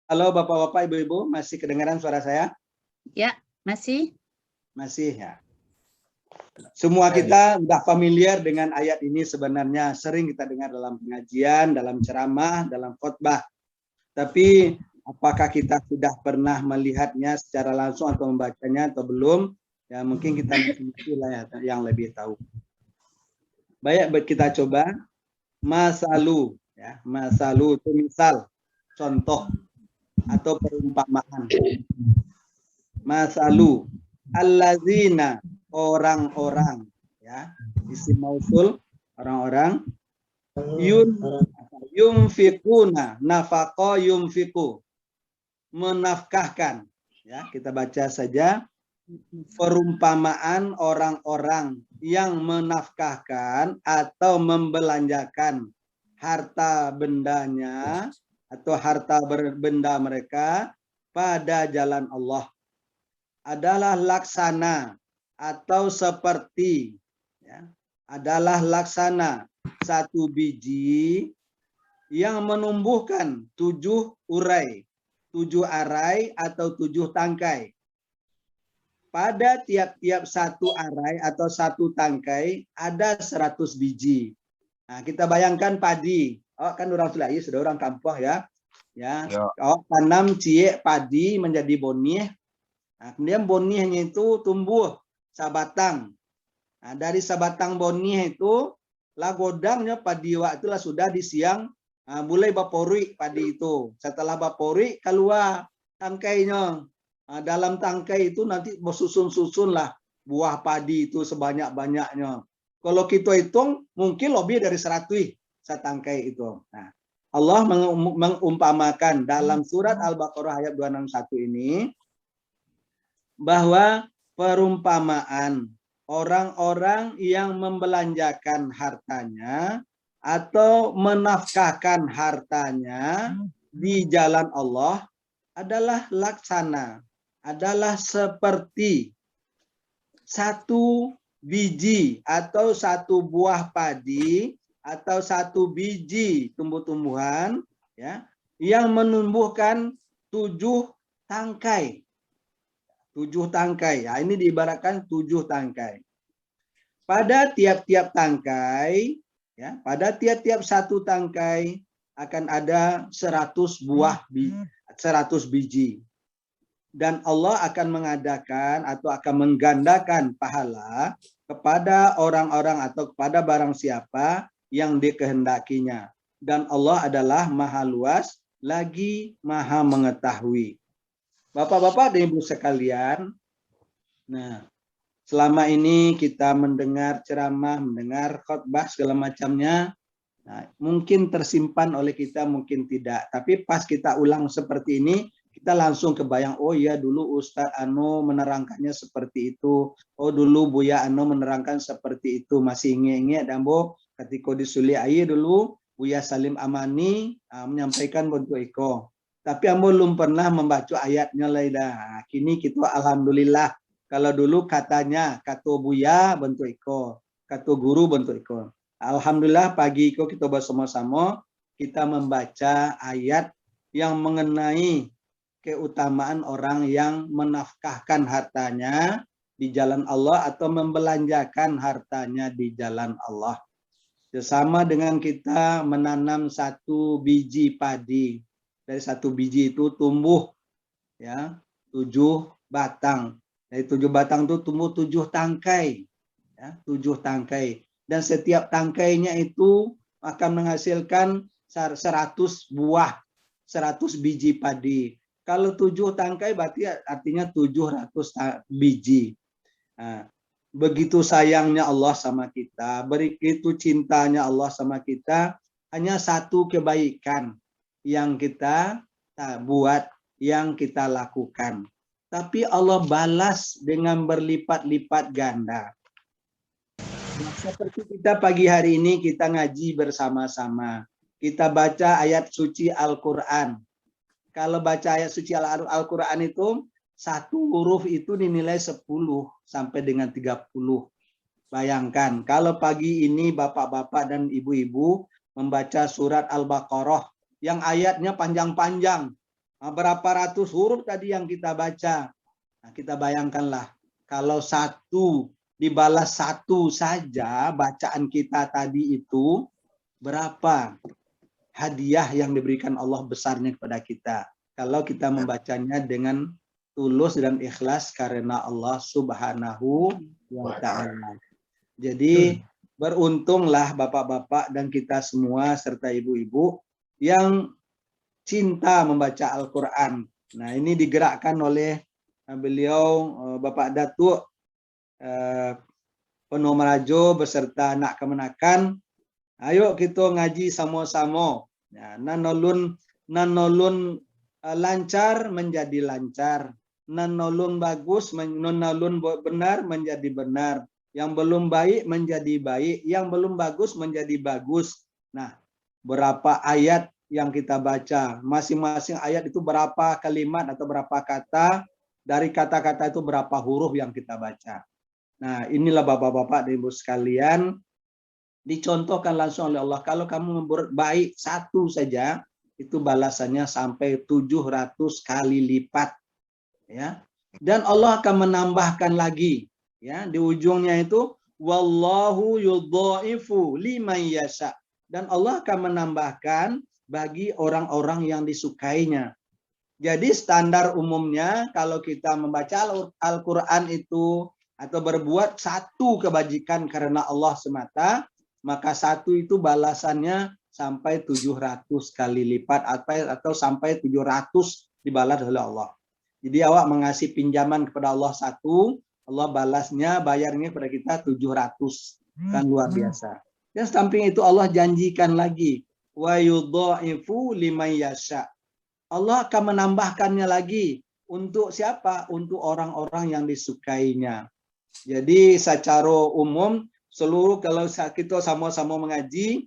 Halo Bapak-Bapak, Ibu-Ibu, masih kedengaran suara saya? Ya, masih. Masih ya. Semua kita sudah familiar dengan ayat ini sebenarnya. Sering kita dengar dalam pengajian, dalam ceramah, dalam khotbah. Tapi apakah kita sudah pernah melihatnya secara langsung atau membacanya atau belum? Ya mungkin kita masih lah yang lebih tahu. Baik, kita coba. Masalu, ya, masalu itu misal, contoh atau perumpamaan. Masalu, allazina, orang-orang, ya, isim mausul, orang-orang, yumfikuna, nafaqo yumfiku, menafkahkan, ya, kita baca saja. Perumpamaan orang-orang yang menafkahkan atau membelanjakan harta bendanya atau harta benda mereka pada jalan Allah adalah laksana atau seperti, ya, adalah laksana satu biji yang menumbuhkan 7 urai, 7 arai atau 7 tangkai. Pada tiap-tiap satu arai atau satu tangkai ada 100 biji. Nah, kita bayangkan padi. Oh, kan orang Sulawesi, sudah orang kampung ya. Ya. Oh, tanam cie padi menjadi bonih. Nah, kemudian bonihnya itu tumbuh sabatang. Nah, dari sabatang bonih itu lah godangnya padi itulah sudah di siang mulai bapori padi itu. Setelah bapori keluar tangkainya. Nah, dalam tangkai itu nanti bersusun-susun lah buah padi itu sebanyak-banyaknya. Kalau kita hitung mungkin lebih dari 100 setangkai itu. Nah, Allah mengumpamakan dalam surat Al-Baqarah ayat 261 ini bahwa perumpamaan orang-orang yang membelanjakan hartanya atau menafkahkan hartanya di jalan Allah adalah laksana, adalah seperti satu biji atau satu buah padi atau satu biji tumbuh-tumbuhan, ya, yang menumbuhkan 7 tangkai. 7 tangkai. Ya, ini diibaratkan 7 tangkai. Pada tiap-tiap tangkai, ya, pada tiap-tiap satu tangkai akan ada 100 buah 100 biji. Dan Allah akan mengadakan atau akan menggandakan pahala kepada orang-orang atau kepada barang siapa yang dikehendakinya. Dan Allah adalah maha luas lagi maha mengetahui. Bapak-bapak dan ibu sekalian, nah, selama ini kita mendengar ceramah, mendengar khotbah segala macamnya, nah, mungkin tersimpan oleh kita, mungkin tidak. Tapi pas kita ulang seperti ini, kita langsung kebayang, oh ya dulu Ustadz Ano menerangkannya seperti itu. Oh dulu Buya Ano menerangkan seperti itu. Masih ingat-ingat dan Bo, ketika di Suli Ayi dulu, Buya Salim Amani menyampaikan bentuk iko. Tapi Ambo belum pernah membaca ayatnya Laida. Kini kita alhamdulillah. Kalau dulu katanya, kata Buya bentuk iko. Kata guru bentuk iko. Alhamdulillah pagi itu kita bersama-sama kita membaca ayat yang mengenai keutamaan orang yang menafkahkan hartanya di jalan Allah atau membelanjakan hartanya di jalan Allah. Sama dengan kita menanam satu biji padi. Dari satu biji itu tumbuh ya 7 batang. Dari 7 batang itu tumbuh 7 tangkai. Ya, 7 tangkai. Dan setiap tangkainya itu akan menghasilkan 100 buah, 100 biji padi. Kalau 7 tangkai berarti artinya 700 biji. Nah, begitu sayangnya Allah sama kita, begitu cintanya Allah sama kita, hanya satu kebaikan yang kita buat, yang kita lakukan. Tapi Allah balas dengan berlipat-lipat ganda. Seperti kita pagi hari ini kita ngaji bersama-sama. Kita baca ayat suci Al-Quran. Kalau baca ayat suci Al-Quran itu, satu huruf itu dinilai 10 sampai dengan 30. Bayangkan, kalau pagi ini bapak-bapak dan ibu-ibu membaca surat Al-Baqarah yang ayatnya panjang-panjang. Berapa ratus huruf tadi yang kita baca. Nah, kita bayangkanlah kalau satu dibalas satu saja bacaan kita tadi itu, berapa hadiah yang diberikan Allah besarnya kepada kita kalau kita membacanya dengan tulus dan ikhlas karena Allah Subhanahu wa Ta'ala. Jadi beruntunglah bapak-bapak dan kita semua serta ibu-ibu yang cinta membaca Al-Quran. Nah, ini digerakkan oleh beliau Bapak Datuk Penuh Merajo beserta anak kemenakan. Ayo kita ngaji sama-sama. Ya, nanolon lancar menjadi lancar. Nanolon bagus, nanolon benar menjadi benar. Yang belum baik menjadi baik, yang belum bagus menjadi bagus. Nah, berapa ayat yang kita baca, masing-masing ayat itu berapa kalimat atau berapa kata, dari kata-kata itu berapa huruf yang kita baca. Nah, inilah bapak-bapak dan ibu sekalian, dicontohkan langsung oleh Allah, kalau kamu membuat baik satu saja, itu balasannya sampai 700 kali lipat. Ya. Dan Allah akan menambahkan lagi, ya, di ujungnya itu wallahu yudhaifu liman yasha. Dan Allah akan menambahkan bagi orang-orang yang disukainya. Jadi standar umumnya kalau kita membaca Al-Quran itu atau berbuat satu kebajikan karena Allah semata, maka satu itu balasannya sampai 700 kali lipat atau sampai 700 dibalas oleh Allah. Jadi awak mengasih pinjaman kepada Allah satu, Allah balasnya, bayarnya kepada kita 700. Kan luar biasa. Dan samping itu Allah janjikan lagi, wa yudhaifu liman yasha. Allah akan menambahkannya lagi untuk siapa? Untuk orang-orang yang disukainya. Jadi secara umum seluruh kalau kita sama-sama mengaji,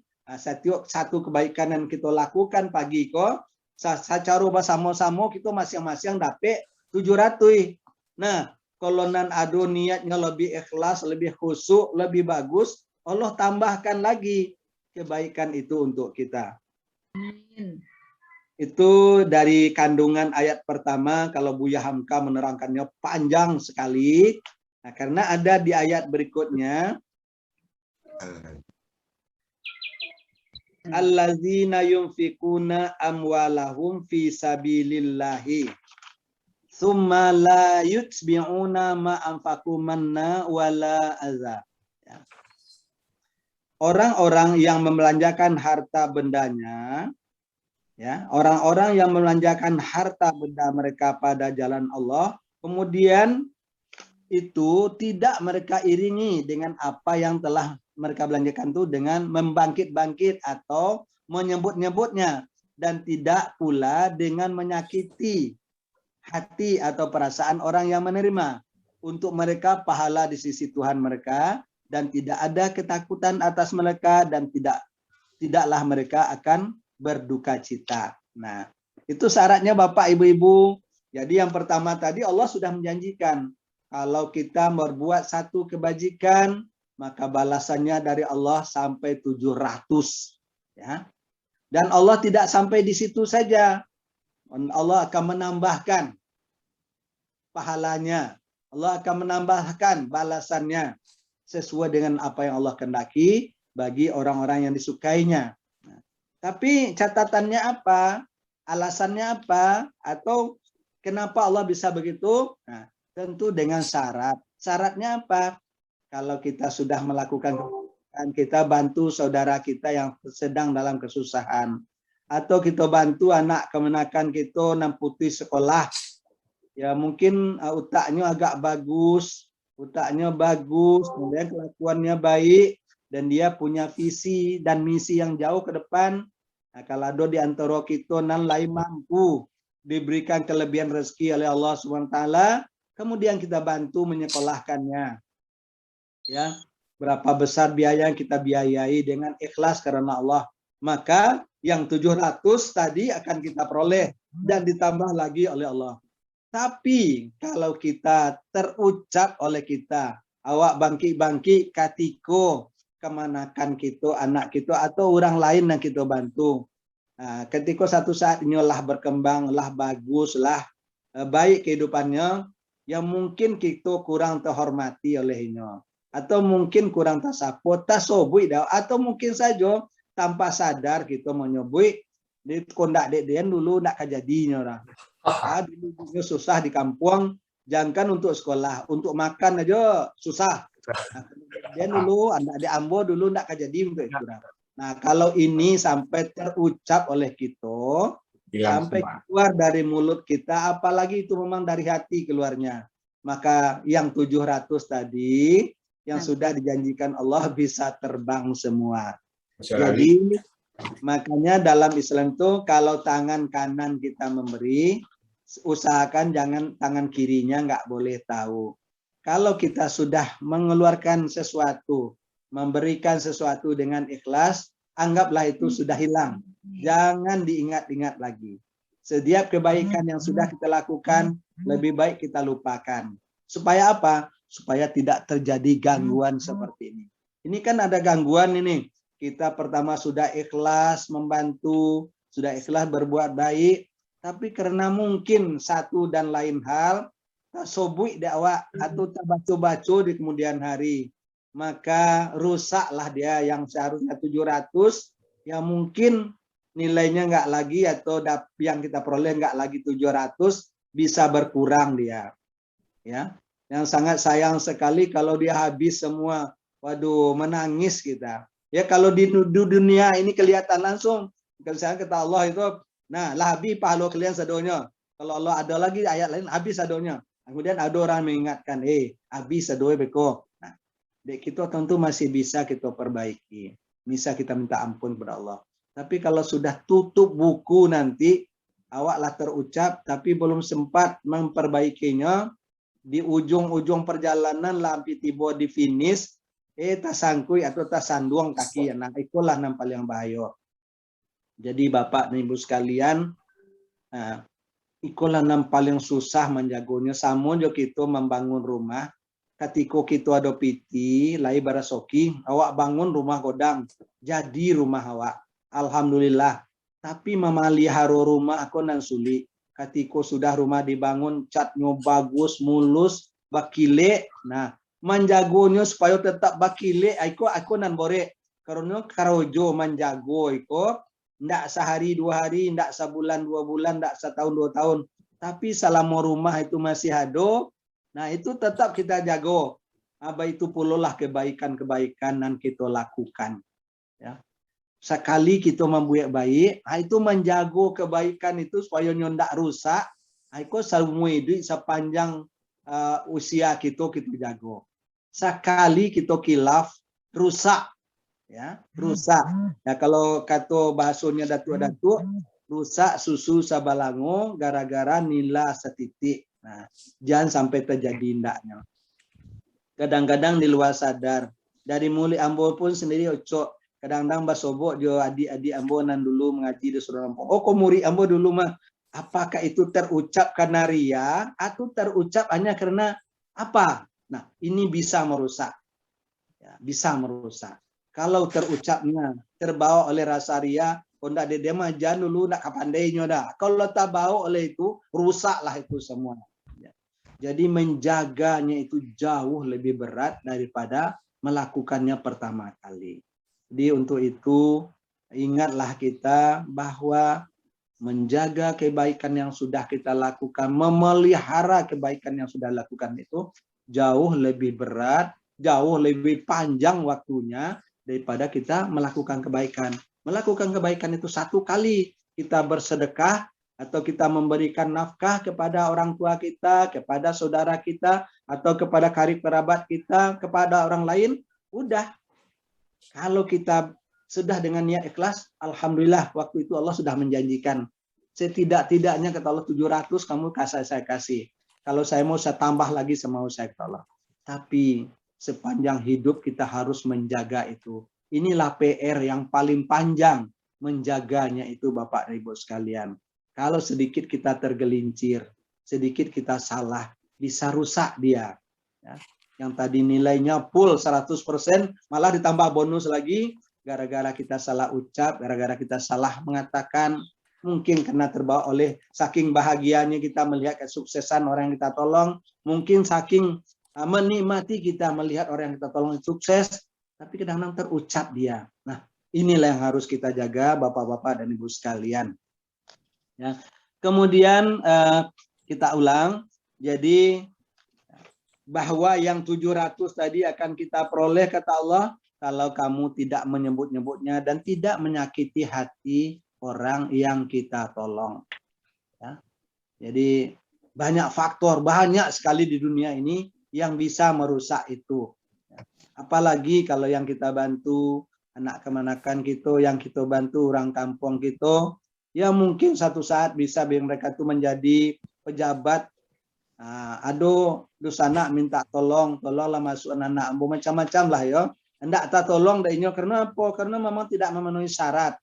satu kebaikan yang kita lakukan pagi kok, secara sama-sama kita masing-masing dapat 700. Nah, kalau nan ado niatnya lebih ikhlas, lebih khusyuk, lebih bagus, Allah tambahkan lagi kebaikan itu untuk kita. Itu dari kandungan ayat pertama, kalau Buya Hamka menerangkannya panjang sekali. Nah, karena ada di ayat berikutnya, allazina yunfikuna amwalahum fi sabilillahi summa la yutbi'una ma anfaqu manna wala azab. Orang-orang yang membelanjakan harta bendanya, ya, orang-orang yang membelanjakan harta benda mereka pada jalan Allah, kemudian itu tidak mereka iringi dengan apa yang telah mereka belanjakan itu dengan membangkit-bangkit atau menyebut-nyebutnya, dan tidak pula dengan menyakiti hati atau perasaan orang yang menerima. Untuk mereka pahala di sisi Tuhan mereka, dan tidak ada ketakutan atas mereka, dan tidaklah mereka akan berduka cita. Nah, itu syaratnya Bapak Ibu-ibu. Jadi yang pertama tadi Allah sudah menjanjikan, kalau kita berbuat satu kebajikan, maka balasannya dari Allah sampai 700. Ya. Dan Allah tidak sampai di situ saja. Allah akan menambahkan pahalanya. Allah akan menambahkan balasannya sesuai dengan apa yang Allah kehendaki bagi orang-orang yang disukainya. Nah, tapi catatannya apa? Alasannya apa? Atau kenapa Allah bisa begitu? Nah, tentu dengan syarat. Syaratnya apa? Kalau kita sudah melakukan kebajikan, kita bantu saudara kita yang sedang dalam kesusahan. Atau kita bantu anak kemenakan kita namputi sekolah. Ya mungkin utaknya agak bagus, kemudian kelakuannya baik, dan dia punya visi dan misi yang jauh ke depan. Nah, kalau ada di antara kita nan lain mampu diberikan kelebihan rezeki oleh Allah SWT, kemudian kita bantu menyekolahkannya. Ya, berapa besar biaya yang kita biayai dengan ikhlas karena Allah, maka yang 700 tadi akan kita peroleh dan ditambah lagi oleh Allah. Tapi kalau kita terucap oleh kita, awak bangkit-bangkit katiko kemanakan kita, anak kita, atau orang lain yang kita bantu, Nah, ketika satu saat inyolah berkembang, lah bagus, lah baik kehidupannya, yang mungkin kita kurang terhormati oleh inyo, atau mungkin kurang tersapu, tasobui dah, atau mungkin saja tanpa sadar kita menyebut di kondak deden dulu nak kejadinya orang. Dulu susah di kampung, jangankan untuk sekolah, untuk makan aja susah. Dia dulu anak di Ambo dulu nak kejadi untuk itu. Nah, kalau ini sampai terucap oleh kita, sampai keluar dari mulut kita, apalagi itu memang dari hati keluarnya, maka yang 700 tadi yang sudah dijanjikan Allah bisa terbang semua. Jadi makanya dalam Islam itu kalau tangan kanan kita memberi, usahakan jangan tangan kirinya nggak boleh tahu. Kalau kita sudah mengeluarkan sesuatu, memberikan sesuatu dengan ikhlas, anggaplah itu sudah hilang. Jangan diingat-ingat lagi. Setiap kebaikan yang sudah kita lakukan, lebih baik kita lupakan. Supaya apa? Supaya tidak terjadi gangguan seperti ini. Ini kan ada gangguan ini. Kita pertama sudah ikhlas membantu, sudah ikhlas berbuat baik, tapi karena mungkin satu dan lain hal, tasobui dakwah atau terbaca-baca di kemudian hari, maka rusaklah dia yang seharusnya 700, yang mungkin nilainya nggak lagi atau yang kita peroleh nggak lagi 700, bisa berkurang dia. Ya, yang sangat sayang sekali kalau dia habis semua. Waduh, menangis kita. Ya kalau di dunia ini kelihatan langsung. Kalau saya kata Allah itu, nah lah habis pahala kalian sadonya. Kalau Allah ada lagi ayat lain habis sadonya. Kemudian ada orang mengingatkan, habis sadonya beko. Nah, kita tentu masih bisa kita perbaiki. Bisa kita minta ampun kepada Allah. Tapi kalau sudah tutup buku nanti, awaklah terucap tapi belum sempat memperbaikinya, di ujung-ujung perjalanan lampi tiba di finish, tasangkui atau tasanduang kaki, nah itulah nampal yang bahaya. Jadi Bapak dan Ibu sekalian, itulah nampal yang susah menjagonya. Sama juga kita membangun rumah, ketika kita ada piti, lai barasoki, awak bangun rumah godang, jadi rumah awak. Alhamdulillah. Tapi memelihara rumah aku nan sulit. Ketika sudah rumah dibangun, catnya bagus, mulus, bakile, nah menjagonya supaya tetap bakile, aku nan bore. Karena karojo menjago iko, ndak sehari 2 hari, ndak sebulan 2 bulan, ndak setahun 2 tahun. Tapi selama rumah itu masih ada, nah itu tetap kita jago. Apa itu pululah kebaikan-kebaikan yang kita lakukan. Ya. Sekali kita membuat baik, itu menjago kebaikan itu supaya ndak rusak. Itu semua hidup sepanjang usia kita jago. Sekali kita kilaf, rusak, ya rusak. Ya kalau kata bahasanya datuk-datuk, rusak susu sabalango gara-gara nila setitik. Nah, jangan sampai terjadi ndaknya. Kadang-kadang di luar sadar. Dari mulai ambo pun sendiri ocok. Kadang-kadang basobok jo adik-adik ambo nan dulu mengaji di Surabaya. Oh, kok murid ambo dulu mah. Apakah itu terucap karena ria atau terucap hanya karena apa? Nah, ini bisa merusak. Ya, bisa merusak. Kalau terucapnya terbawa oleh rasa ria, kondak dede mah jangan dulu nak kapandainya dah. Kalau tak bawa oleh itu, rusaklah itu semua. Ya. Jadi menjaganya itu jauh lebih berat daripada melakukannya pertama kali. Jadi untuk itu ingatlah kita bahwa menjaga kebaikan yang sudah kita lakukan, memelihara kebaikan yang sudah lakukan itu jauh lebih berat, jauh lebih panjang waktunya daripada kita melakukan kebaikan. Melakukan kebaikan itu satu kali kita bersedekah atau kita memberikan nafkah kepada orang tua kita, kepada saudara kita, atau kepada karib kerabat kita, kepada orang lain, udah. Kalau kita sudah dengan niat ikhlas, alhamdulillah waktu itu Allah sudah menjanjikan. Setidak-tidaknya kata Allah 700 kamu saya kasih. Kalau saya mau saya tambah lagi semau saya kata Allah. Tapi sepanjang hidup kita harus menjaga itu. Inilah PR yang paling panjang, menjaganya itu Bapak dan Ibu sekalian. Kalau sedikit kita tergelincir, sedikit kita salah, bisa rusak dia. Ya. Yang tadi nilainya full 100%, malah ditambah bonus lagi, gara-gara kita salah ucap, gara-gara kita salah mengatakan, mungkin karena terbawa oleh saking bahagianya kita melihat kesuksesan orang yang kita tolong, mungkin saking menikmati kita melihat orang yang kita tolong sukses, tapi kadang-kadang terucap dia. Nah, inilah yang harus kita jaga, Bapak-bapak dan Ibu sekalian. Ya. Kemudian kita ulang, jadi bahwa yang 700 tadi akan kita peroleh kata Allah kalau kamu tidak menyebut-nyebutnya dan tidak menyakiti hati orang yang kita tolong. Ya. Jadi banyak faktor, banyak sekali di dunia ini yang bisa merusak itu. Apalagi kalau yang kita bantu anak kemanakan kita, yang kita bantu orang kampung kita, ya mungkin satu saat bisa mereka itu menjadi pejabat. Aduh, dosana minta tolonglah masuk anak macam-macam lah ya. Hendak tak tolong dainya karena apa? Karena memang tidak memenuhi syarat.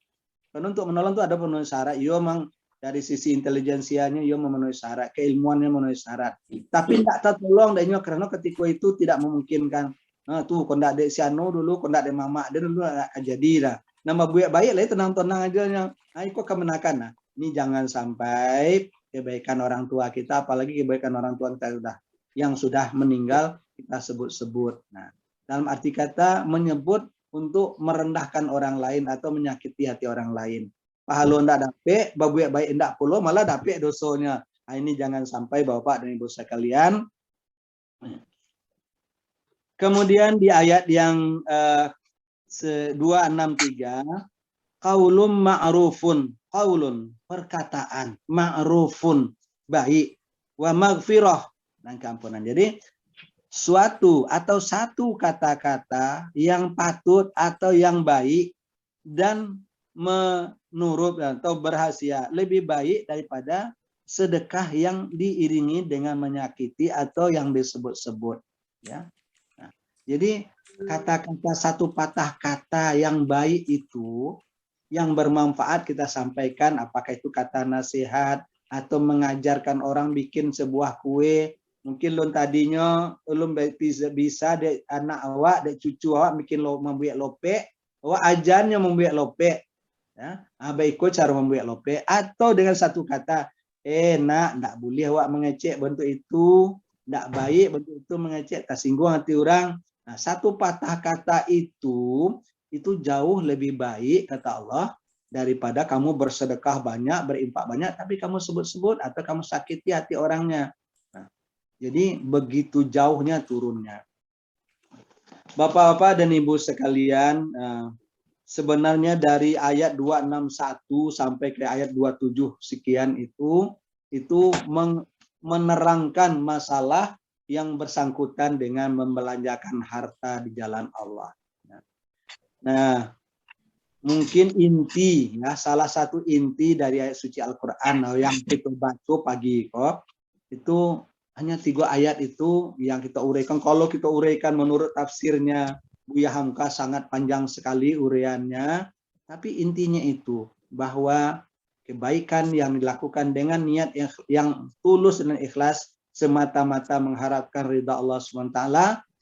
Karena untuk menolong itu ada pemenuhi syarat. Iya memang dari sisi intelijensianya ia memenuhi syarat, keilmuannya memenuhi syarat. Tapi tidak tak tolong dainya karena ketika itu tidak memungkinkan. Nah, tuh kondak dek siano dulu, kondak dek mama dia dulu jadi dah. Nama buat baik lah tenang-tenang aja nya. Kok kemenakan. Nah, ini jangan sampai kebaikan orang tua kita, apalagi kebaikan orang tua kita yang sudah meninggal kita sebut-sebut. Nah, dalam arti kata menyebut untuk merendahkan orang lain atau menyakiti hati orang lain. Pahala ndak dapet, babuyak baik ndak pula malah dapet dosanya. Nah, ini jangan sampai Bapak dan Ibu sekalian. Kemudian di ayat yang 263, qaulun ma'rufun, qaulun perkataan, ma'rufun baik, wa maghfirah dan keampunan. Jadi suatu atau satu kata-kata yang patut atau yang baik dan menurut atau berhasil lebih baik daripada sedekah yang diiringi dengan menyakiti atau yang disebut-sebut. Ya. Nah, jadi kata-kata satu patah kata yang baik itu yang bermanfaat kita sampaikan, apakah itu kata nasihat atau mengajarkan orang bikin sebuah kue. Mungkin lo tadinya lo bisa dek anak awak, dek cucu awak bikin lo membuat lope, awak ajarnya membuat lope. Ya, baiklah cara membuat lope atau dengan satu kata, nak, ndak boleh awak mengecek bentuk itu, ndak baik bentuk itu mengecek, tersinggung hati orang. Nah, satu patah kata itu jauh lebih baik kata Allah daripada kamu bersedekah banyak, berinfak banyak, tapi kamu sebut-sebut atau kamu sakiti hati orangnya. Jadi begitu jauhnya turunnya. Bapak-bapak dan Ibu sekalian, sebenarnya dari ayat 261 sampai ke ayat 27 sekian itu menerangkan masalah yang bersangkutan dengan membelanjakan harta di jalan Allah. Nah, mungkin inti, ya, salah satu inti dari ayat suci Al-Quran yang kita baca pagi kok, itu hanya 3 ayat itu yang kita uraikan. Kalau kita uraikan menurut tafsirnya Buya Hamka sangat panjang sekali uraiannya. Tapi intinya itu bahwa kebaikan yang dilakukan dengan niat yang tulus dan ikhlas semata-mata mengharapkan ridha Allah SWT,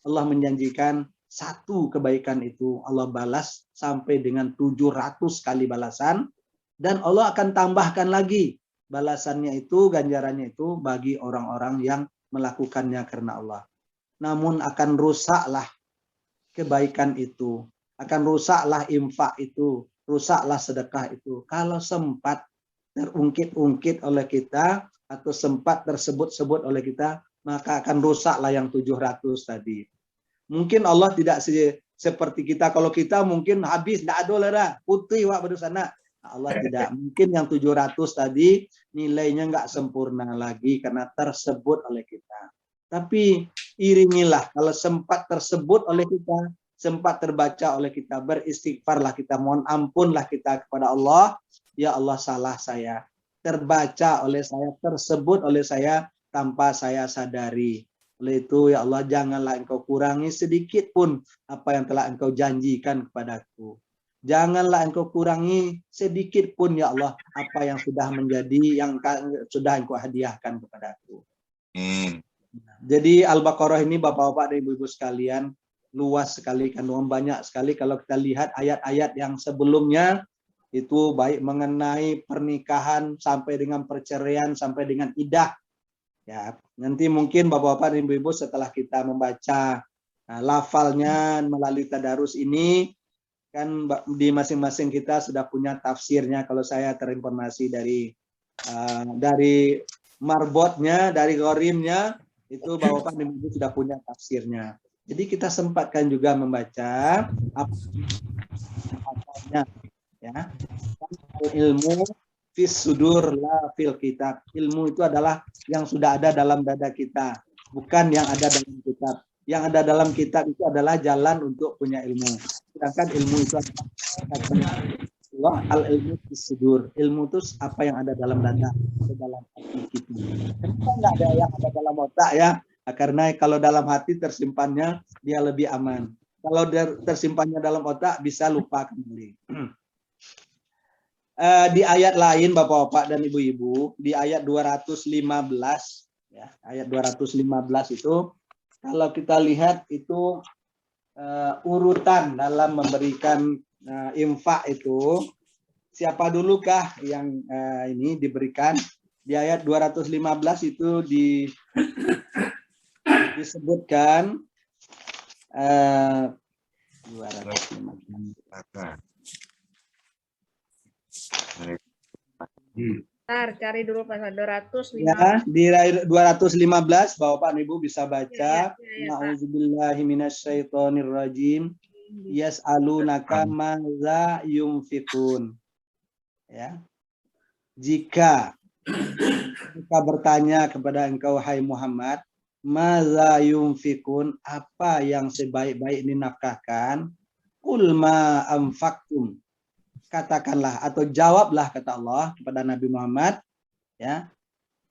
Allah menjanjikan satu kebaikan itu Allah balas sampai dengan 700 kali balasan. Dan Allah akan tambahkan lagi balasannya itu, ganjarannya itu bagi orang-orang yang melakukannya karena Allah. Namun akan rusaklah kebaikan itu, akan rusaklah infak itu, rusaklah sedekah itu kalau sempat terungkit-ungkit oleh kita atau sempat tersebut-sebut oleh kita, maka akan rusaklah yang 700 tadi. Mungkin Allah tidak seperti kita. Kalau kita mungkin habis, tidak ada lah, putih wak berdosana. Allah tidak. Mungkin yang 700 tadi nilainya nggak sempurna lagi karena tersebut oleh kita. Tapi iringilah kalau sempat tersebut oleh kita, sempat terbaca oleh kita, beristighfarlah kita, mohon ampunlah kita kepada Allah. Ya Allah, salah saya. Terbaca oleh saya, tersebut oleh saya tanpa saya sadari. Oleh itu ya Allah, janganlah Engkau kurangi sedikit pun apa yang telah Engkau janjikan kepadaku. Janganlah Engkau kurangi sedikit pun ya Allah apa yang sudah menjadi, yang sudah Engkau hadiahkan kepadaku. Jadi Al-Baqarah ini Bapak-bapak dan Ibu-ibu sekalian, luas sekali, kandungan banyak sekali. Kalau kita lihat ayat-ayat yang sebelumnya, itu baik mengenai pernikahan sampai dengan perceraian, sampai dengan iddah. Ya, nanti mungkin Bapak-bapak dan Ibu-ibu setelah kita membaca lafalnya melalui tadarus ini, kan di masing-masing kita sudah punya tafsirnya. Kalau saya terinformasi dari marbotnya, dari ghorimnya, itu Bapak-bapak dan Ibu sudah punya tafsirnya. Jadi kita sempatkan juga membaca apa-apanya, ya. Ilmu fis sudur la fil kitab. Ilmu itu adalah yang sudah ada dalam dada kita, bukan yang ada dalam kitab. Yang ada dalam kitab itu adalah jalan untuk punya ilmu. Sedangkan ilmu itu adalah al-ilmu fis sudur. Ilmu itu apa yang ada dalam dada, dalam hati kita. Kenapa nggak ada yang ada dalam otak ya? Karena kalau dalam hati tersimpannya dia lebih aman. Kalau tersimpannya dalam otak bisa lupa kembali. Di ayat lain Bapak-bapak dan Ibu-ibu, di ayat 215 ya, ayat 215 itu kalau kita lihat itu urutan dalam memberikan infak itu, siapa dulukah yang ini diberikan? Di ayat 215 itu disebutkan 215. Bentar, cari dulu pasal 215. Ya, di 215 Bapak Ibu bisa baca. Nauzubillahi minasyaitonirrajim. Yas'alunaka madza yunfikun. Ya. Jika mereka bertanya kepada engkau hai Muhammad, madza yunfikun, apa yang sebaik-baik dinafkahkan? Qul ma anfaqtum. Katakanlah atau jawablah kata Allah kepada Nabi Muhammad, ya,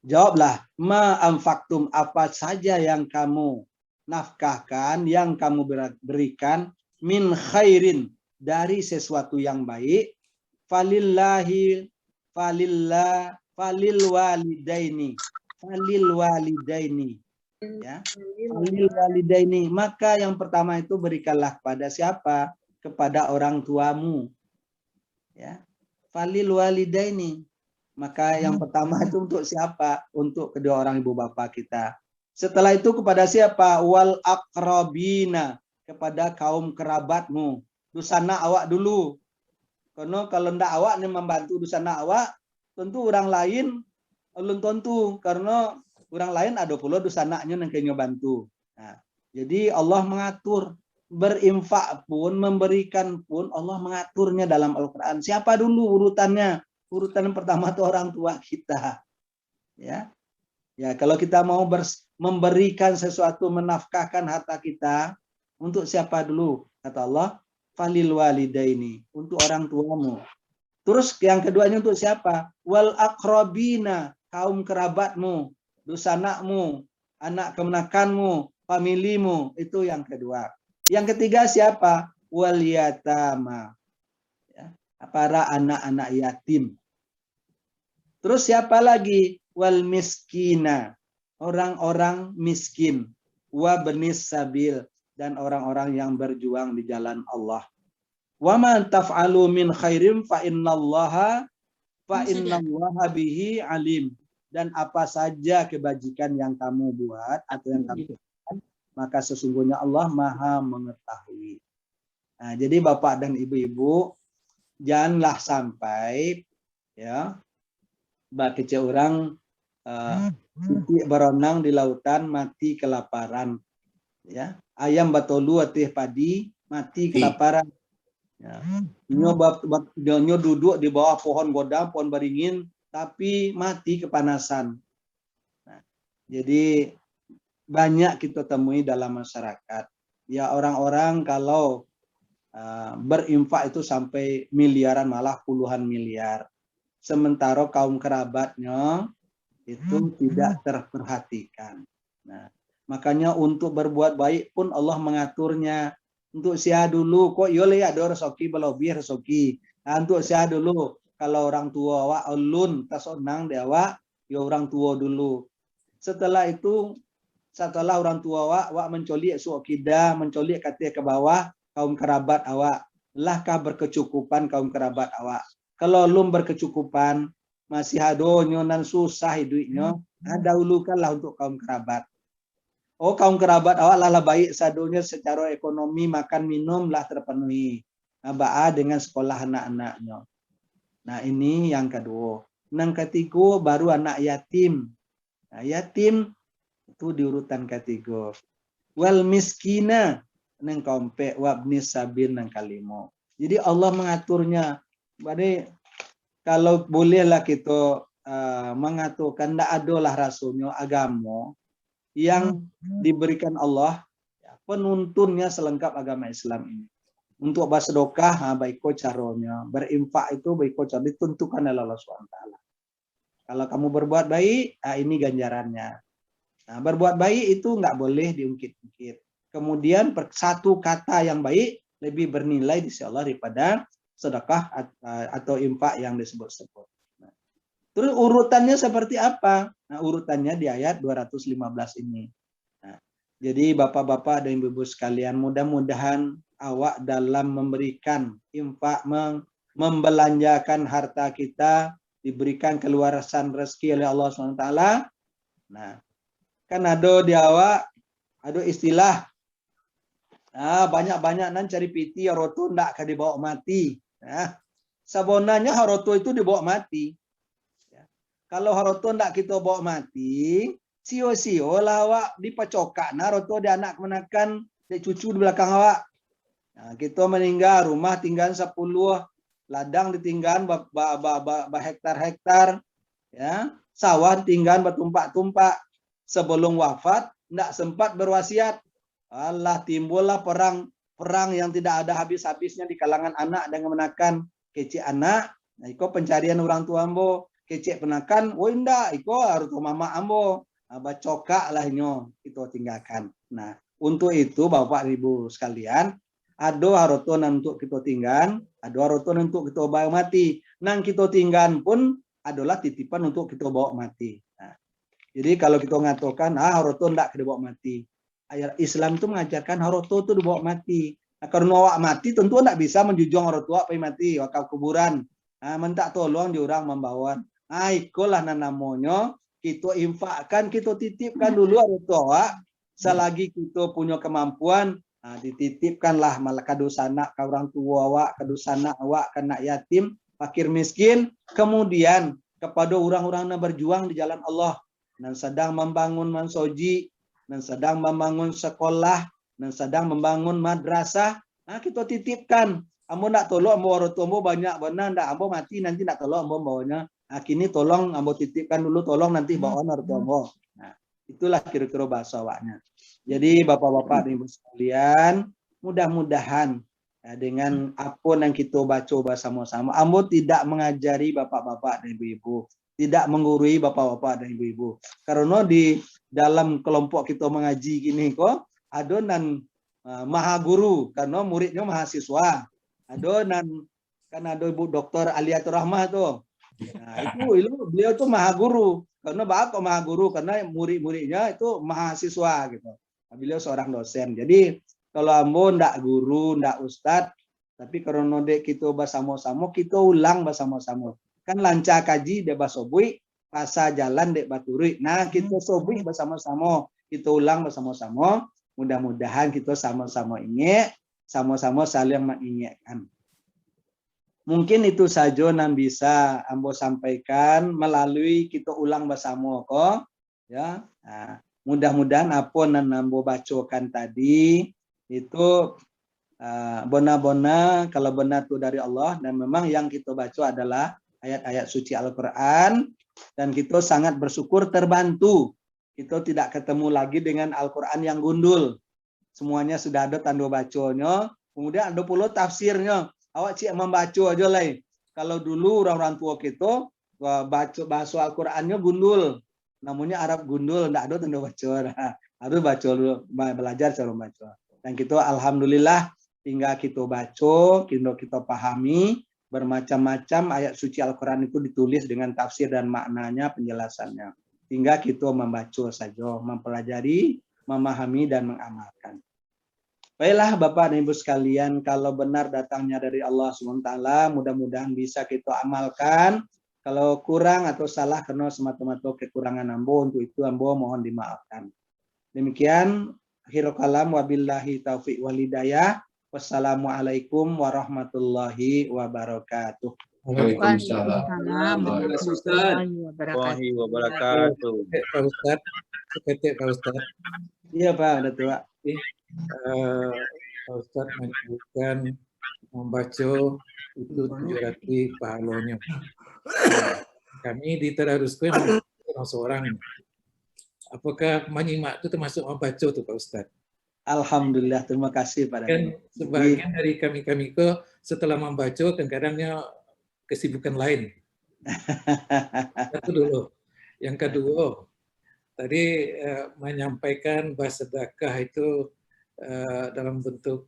jawablah ma anfaqtum, apa saja yang kamu nafkahkan, yang kamu berikan, min khairin, dari sesuatu yang baik, falil walidaini, ya, falil walidaini, maka yang pertama itu berikanlah kepada siapa? Kepada orang tuamu. Ya, falil walidaini, maka yang pertama itu untuk siapa? Untuk kedua orang ibu bapak kita. Setelah itu kepada siapa? Wal aqrabina, kepada kaum kerabatmu. Dusana awak dulu. Karena kalau ndak awak nih membantu dusana awak, tentu orang lain belum tentu, karena orang lain ada pula dusananya yang kayaknya bantu. Nah, jadi Allah mengatur. Berinfak pun, memberikan pun Allah mengaturnya dalam Al-Quran. Siapa dulu urutannya? Urutan yang pertama itu orang tua kita. Ya, ya, kalau kita mau memberikan sesuatu, menafkahkan harta kita, untuk siapa dulu? Kata Allah, falil walidaini, untuk orang tuamu. Terus yang keduanya untuk siapa? Wal aqrabina, kaum kerabatmu, dusanakmu, anak kemenakanmu, familimu, itu yang kedua. Yang ketiga siapa? Wal yatama, ya, para anak-anak yatim. Terus siapa lagi? Wal miskina, orang-orang miskin. Wa benis sabil, dan orang-orang yang berjuang di jalan Allah. Wa man taf'alu min khairin fa innallaha bihi alim. Dan apa saja kebajikan yang kamu buat atau yang kamu lakukan, maka sesungguhnya Allah Maha mengetahui. Nah, jadi Bapak dan Ibu-ibu, janganlah sampai ya baca orang berenang di lautan mati kelaparan. Ya, ayam batolu atih padi mati kelaparan. Ya. Nyo duduk di bawah pohon godam, pohon beringin, tapi mati kepanasan. Nah, jadi banyak kita temui dalam masyarakat. Ya, orang-orang kalau berinfak itu sampai miliaran, malah puluhan miliar. Sementara kaum kerabatnya itu tidak terperhatikan. Nah, makanya untuk berbuat baik pun Allah mengaturnya. Untuk sia dulu, kok yole ada resoki belobih resoki. Nah, untuk sia dulu, kalau orang tua awak ulun tasonang dewa, ya orang tua dulu. Setelah itu setelah orang tua wak mencolik suakida, mencolik katanya ke bawah kaum kerabat awak, lahkah berkecukupan kaum kerabat awak. Kalau lum berkecukupan, masih hadonyo nan susah hidupnya, dahulukanlah untuk kaum kerabat. Oh, kaum kerabat awak lah baik sadonya secara ekonomi, makan minum lah terpenuhi. Ba'a dengan sekolah anak-anaknya. Nah, ini yang kedua. Yang ketiga baru anak yatim. Nah, yatim itu di urutan ketiga. Wal miskina nang kompe wabni sabil nang kalimo. Jadi Allah mengaturnya. Jadi kalau bolehlah kita mengaturkan, tidak adalah rasulnya agama yang diberikan Allah penuntunnya selengkap agama Islam ini. Untuk bersedekah, baik caranya. Berinfak itu baik cara ditentukan oleh Allah SWT. Kalau kamu berbuat baik, ini ganjarannya. Nah, berbuat baik itu nggak boleh diungkit-ungkit. Kemudian satu kata yang baik lebih bernilai di sisi Allah daripada sedekah atau infak yang disebut-sebut. Nah, terus urutannya seperti apa? Nah, urutannya di ayat 215 ini. Nah, jadi bapak-bapak dan ibu-ibu sekalian, mudah-mudahan awak dalam memberikan infak, membelanjakan harta kita, diberikan keluasan rezeki oleh Allah SWT. Nah, kan ada di awak, ada istilah, banyak-banyak nan cari piti, haroto ndak akan dibawa mati. Nah, sabonanya haroto itu dibawa mati. Ya. Kalau haroto ndak kita bawa mati, sio-sio lah awak dipacokak, haroto di anak menakan, di cucu di belakang awak. Nah, kita meninggal, rumah tinggal 10, ladang ditinggal hektar-hektar, ya, sawah tinggal bertumpak-tumpak. Sebelum wafat, tidak sempat berwasiat. Allah, timbullah perang yang tidak ada habis-habisnya di kalangan anak dengan menakan kecik anak. Nah, iko pencarian orang tua ambo, kecik penakan, oh indah, iko harus mama ambo. Bacokak lah nyo, itu tinggalkan. Nah, untuk itu Bapak Ibu sekalian, ada haroton untuk kita tinggal, ada haroton untuk kita bawa mati. Nang kita tinggal pun adalah titipan untuk kita bawa mati. Nah, jadi kalau kita mengatakan, haroto tidak dibawa mati. Ayat Islam itu mengajarkan haroto itu dibawa mati. Nah, karena awak mati tentu tidak bisa menjunjung haroto apa mati, wakaf kuburan. Minta tolong diorang membawa. Ikulah namanya, kita infakkan, kita titipkan dulu haroto awak. Selagi kita punya kemampuan, dititipkanlah malah kadusana ke orang tua awak, kadusana awak, kena yatim, fakir miskin, kemudian kepada orang-orang yang berjuang di jalan Allah, dan sedang membangun mansoji, dan sedang membangun sekolah, dan sedang membangun madrasah, kita titipkan. Ambo nak tolong ambo rotombo banyak benar, ndak ambo mati nanti nak tolong ambo bawanya. Kini tolong ambo titipkan dulu, tolong nanti bawa rotombo. Nah, itulah kira-kira bahasa awaknya. Jadi bapak-bapak dan ibu sekalian, mudah-mudahan dengan apa yang kita baca bersama-sama, ambo tidak mengajari bapak-bapak dan ibu-ibu, tidak menggurui bapak-bapak dan ibu-ibu. Karena di dalam kelompok kita mengaji gini kok, ada nan maha guru, karena muridnya mahasiswa. Ada nan, kan ada Ibu Dr. Aliatur Rahmah tuh. Nah, itu beliau tuh maha guru. Karena kok maha guru? Karena murid-muridnya itu mahasiswa gitu. Beliau seorang dosen. Jadi kalau ambo ndak guru, ndak ustad, tapi karena dek kita bersama-sama, kita ulang bersama-sama. Kan lancar kaji dek basobui, pasa jalan dek baturi. Nah, kita sobui bersama-sama, kita ulang bersama-sama. Mudah-mudahan kita sama-sama ingat, sama-sama saling mengingatkan. Mungkin itu saja yang bisa ambo sampaikan melalui kita ulang bersama kok. Ya. Nah, mudah-mudahan apa yang ambo bacakan tadi itu benar-benar kalau benar itu dari Allah, dan memang yang kita baca adalah ayat-ayat suci Al-Quran, dan kita sangat bersyukur terbantu. Kita tidak ketemu lagi dengan Al-Quran yang gundul. Semuanya sudah ada tanda bacanya, kemudian ada pula tafsirnya. Awak cik membaca aja lah. Kalau dulu orang-orang tua kita bahasa Al-Qurannya gundul, namanya Arab gundul, tidak ada tanda baca. Harus baca dulu, belajar cara baca. Dan kita alhamdulillah tinggal kita baca, kita pahami, bermacam-macam ayat suci Al-Quran itu ditulis dengan tafsir dan maknanya, penjelasannya. tinggal kita membaca saja, mempelajari, memahami dan mengamalkan. Baiklah Bapak dan Ibu sekalian, kalau benar datangnya dari Allah SWT, mudah-mudahan bisa kita amalkan. Kalau kurang atau salah karena semata-mata kekurangan ambo, untuk itu ambo mohon dimaafkan. Demikian, akhirul kalam, wabillahi taufiq walhidayah. Wassalamualaikum warahmatullahi wabarakatuh. Waalaikumsalam warahmatullahi warahmatullahi wabarakatuh. Pak Ustadz, seketik Pak Ustadz. Iya Pak, udah tua. Pak Ustadz menyebutkan membaca itu 700 pahalanya. Kami di Tadarusku yang seorang. Apakah menyimak itu termasuk membaca tuh Pak Ustadz? Alhamdulillah, terima kasih Pak. Kan sebagian dari kami ke setelah membaca kadang-kadangnya kesibukan lain. Itu dulu. Yang kedua, tadi menyampaikan bahwa sedekah itu dalam bentuk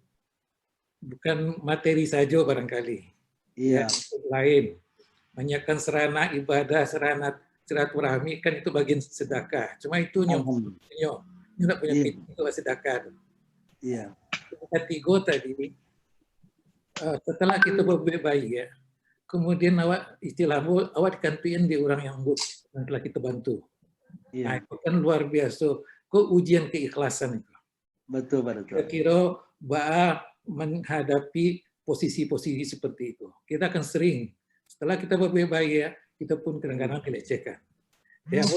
bukan materi saja barangkali. Iya. Lain. Menyiapkan sarana ibadah, sarana silaturahmi kan itu bagian sedekah. Cuma itu nggak punya pintu untuk sedekah. Iya. Ketiga tadi, setelah kita berbuat baik ya, kemudian awak dikantuin di orang yang telah kita bantu. Iya. Nah, itu kan luar biasa. Kok ujian keikhlasan itu. Betul, betul. Kira-kira menghadapi posisi-posisi seperti itu. Kita akan sering, setelah kita berbuat baik ya, kita pun kadang-kadang dilecehkan. Ya,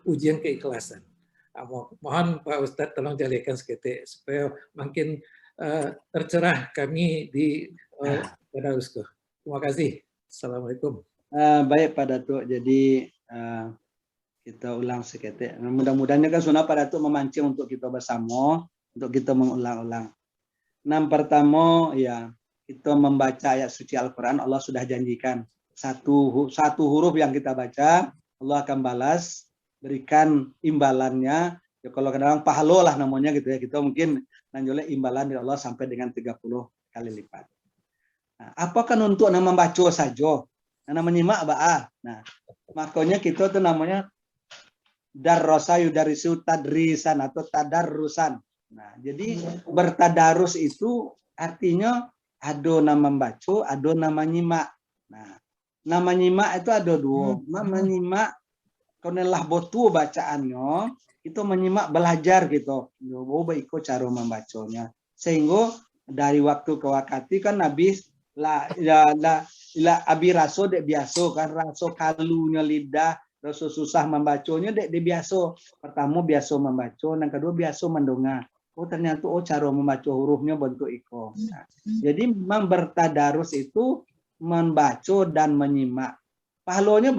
ujian keikhlasan. Mohon Pak Ustadz tolong jalikan seketik supaya makin tercerah kami di Tadarusku. Terima kasih. Assalamualaikum. Baik Pak Datuk, jadi kita ulang seketik. Mudah-mudahan kan sunnah Pak Datuk memancing untuk kita bersama, untuk kita mengulang-ulang. Pertama ya, kita membaca ayat suci Al-Quran, Allah sudah janjikan satu huruf yang kita baca, Allah akan balas, berikan imbalannya. Ya kalau kadang-kadang pahala lah namanya gitu ya, kita mungkin nanjolnya imbalan dari Allah sampai dengan 30 kali lipat. Nah, apakah untuk membaca saja? Nah, menyimak ba'ah. Nah, makanya kita tuh namanya darrosa yudarisu tadrisan atau tadarrusan. Nah, jadi bertadarus itu artinya ada nama membaca, ada nama nyimak. Nah, nama nyimak itu ada dua. Nama nyimak konelah botu bacaannya, itu menyimak belajar gitu. Baik cara membacanya. Sehingga dari waktu ke waktu kan Nabi abi raso dek biasa kan, raso kalunya lidah, raso susah membacanya dek biasa. Pertama biasa membaca, yang kedua biasa mendongak. Oh ternyata cara membaca hurufnya bentuk iko. Nah, jadi memang bertadarus itu membaca dan menyimak. Pahalanya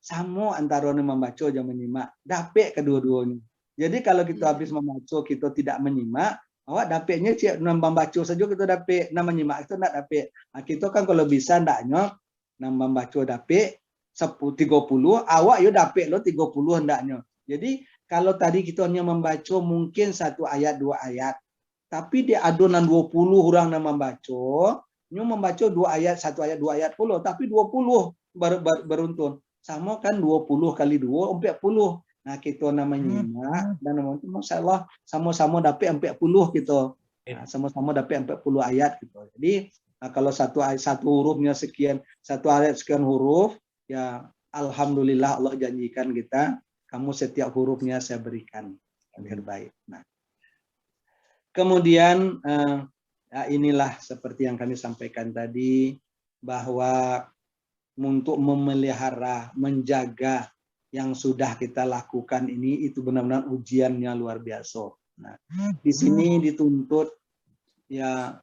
sama antara membaca dan menyimak. Dapet kedua-duanya. Jadi kalau kita habis membaca kita tidak menyimak, awak dapetnya membaca saja kita dapet, menyimak itu tidak dapet. Nah, kita kan kalau bisa ndaknya membaca dapet 30, awak yo dapet lo 30 ndaknya. Jadi kalau tadi kita hanya membaca mungkin 1 ayat 2 ayat, tapi di adonan 20 orang yang membaca, membaca 2 ayat 1 ayat 2 ayat puluh, tapi 20 beruntun. Sama kan 20 kali 2 40. Nah kita namanya nyimak dan namanya masyaallah sama-sama dapat 40 gitu. Nah, sama-sama dapat 40 ayat gitu. Jadi kalau satu hurufnya sekian, 1 ayat sekian huruf, ya alhamdulillah Allah janjikan kita, kamu setiap hurufnya saya berikan yang terbaik. Nah, kemudian ya inilah seperti yang kami sampaikan tadi, bahwa untuk memelihara, menjaga yang sudah kita lakukan ini, itu benar-benar ujiannya luar biasa. Nah, di sini dituntut ya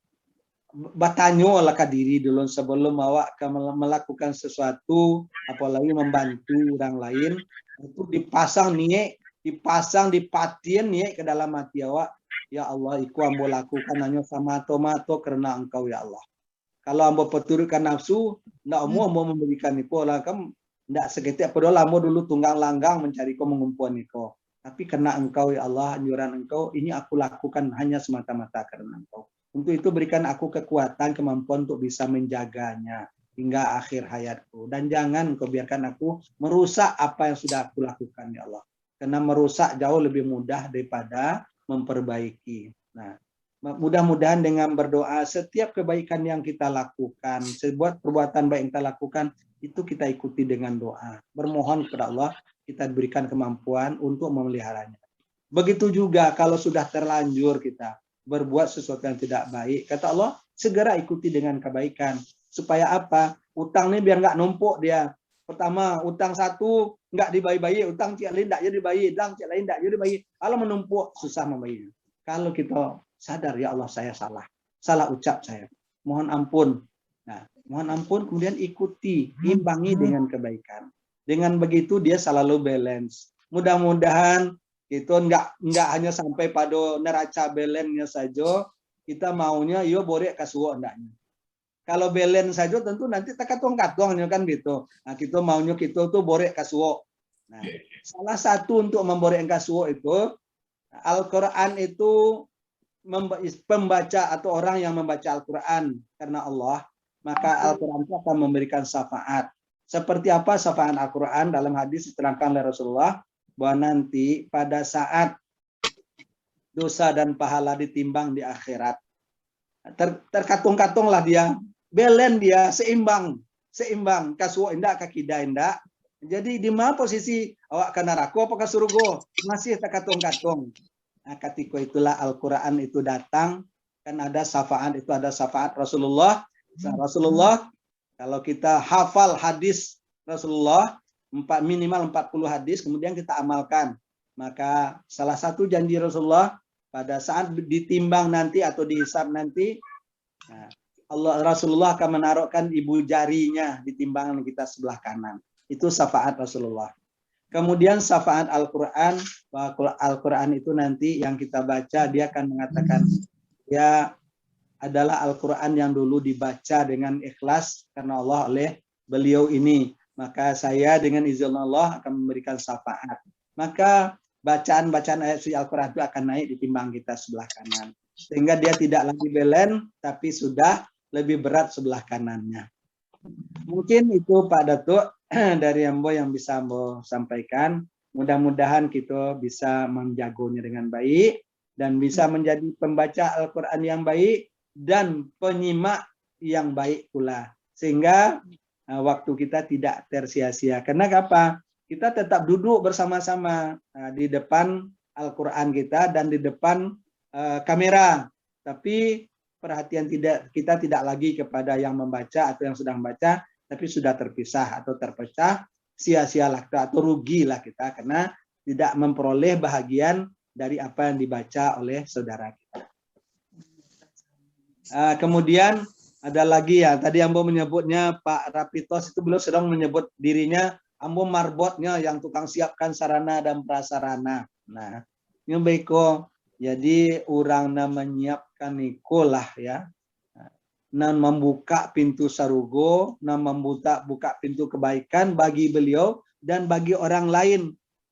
bertanya lah ke diri dulu sebelum awak melakukan sesuatu, apalagi membantu orang lain, itu dipasang niat, dipatiin niat ke dalam hati awak. Ya Allah, iku ambo lakukan hanya sama-mato karena Engkau ya Allah. Kalau ambo peturutkan nafsu, ndak ambo memberikan iku lah kam ndak seketik padahal ambo dulu tunggang langgang mencari kau mengumpuan iku. Tapi karena Engkau ya Allah, anjuran Engkau, ini aku lakukan hanya semata-mata karena Engkau. Untuk itu berikan aku kekuatan, kemampuan untuk bisa menjaganya. hingga akhir hayatku. Dan jangan kau biarkan aku merusak apa yang sudah aku lakukan, ya Allah. Karena merusak jauh lebih mudah daripada memperbaiki. Nah, mudah-mudahan dengan berdoa setiap kebaikan yang kita lakukan, sebuah perbuatan baik yang kita lakukan, itu kita ikuti dengan doa. Bermohon kepada Allah, kita diberikan kemampuan untuk memeliharanya. Begitu juga kalau sudah terlanjur kita berbuat sesuatu yang tidak baik, kata Allah, segera ikuti dengan kebaikan. Supaya apa? Utang ini biar nggak numpuk dia. Pertama, utang satu nggak dibayar, utang cik lain nggak jadi bayar, utang cik lain nggak jadi bayar. Kalau menumpuk, susah membayar. Kalau kita sadar, ya Allah saya salah ucap saya, mohon ampun. Nah, mohon ampun, kemudian ikuti, imbangi dengan kebaikan. Dengan begitu dia selalu balance. Mudah-mudahan itu nggak hanya sampai pada neraca balance-nya saja, kita maunya yo borek kasuo ndaknya. Kalau balance saja tentu nanti terkatung-katungnya kan gitu. Nah, kita maunya kita tuh borek kasuo. Nah, salah satu untuk memborek kasuo itu Al-Qur'an itu pembaca atau orang yang membaca Al-Qur'an karena Allah, maka Al-Qur'an itu akan memberikan syafaat. Seperti apa syafaat Al-Qur'an? Dalam hadis diterangkan oleh Rasulullah bahwa nanti pada saat dosa dan pahala ditimbang di akhirat, terkatung-katunglah dia, belen dia seimbang, kasuo indak kakida indak. Jadi di mana posisi awak ke neraka apa ke surga? Masih terkatung-katung. Nah, ketika itulah Al-Qur'an itu datang, kan ada syafaat, itu ada syafaat Rasulullah. Rasulullah, kalau kita hafal hadis Rasulullah minimal 40 hadis, kemudian kita amalkan, maka salah satu janji Rasulullah pada saat ditimbang nanti atau dihisab nanti, Rasulullah akan menaruhkan ibu jarinya di timbangan kita sebelah kanan. Itu syafaat Rasulullah. Kemudian syafaat Al-Qur'an, bahwa Al-Qur'an itu nanti yang kita baca, dia akan mengatakan, ya adalah Al-Qur'an yang dulu dibaca dengan ikhlas karena Allah oleh beliau ini. Maka saya dengan izin Allah akan memberikan syafaat. Maka bacaan-bacaan ayat suci Al-Qur'an itu akan naik di timbang kita sebelah kanan. Sehingga dia tidak lagi belen, tapi sudah lebih berat sebelah kanannya. Mungkin itu Pak Datuk dari Ambo yang bisa Ambo sampaikan. Mudah-mudahan kita bisa menjaganya dengan baik dan bisa menjadi pembaca Al-Qur'an yang baik dan penyimak yang baik pula. Sehingga waktu kita tidak tersia-sia. Karena apa? Kita tetap duduk bersama-sama di depan Al-Qur'an kita dan di depan kamera. Tapi perhatian kita tidak lagi kepada yang membaca atau yang sedang membaca, tapi sudah terpisah atau terpecah, sia-sialah kita atau rugilah kita karena tidak memperoleh bahagian dari apa yang dibaca oleh saudara kita. Kemudian ada lagi ya, tadi Ambo menyebutnya Pak Rapitos itu beliau sedang menyebut dirinya Ambo marbotnya yang tukang siapkan sarana dan prasarana. Nah, ini baiko jadi orang menyiapkan ikolah ya. Nan membuka pintu sarugo, nan buka pintu kebaikan bagi beliau dan bagi orang lain.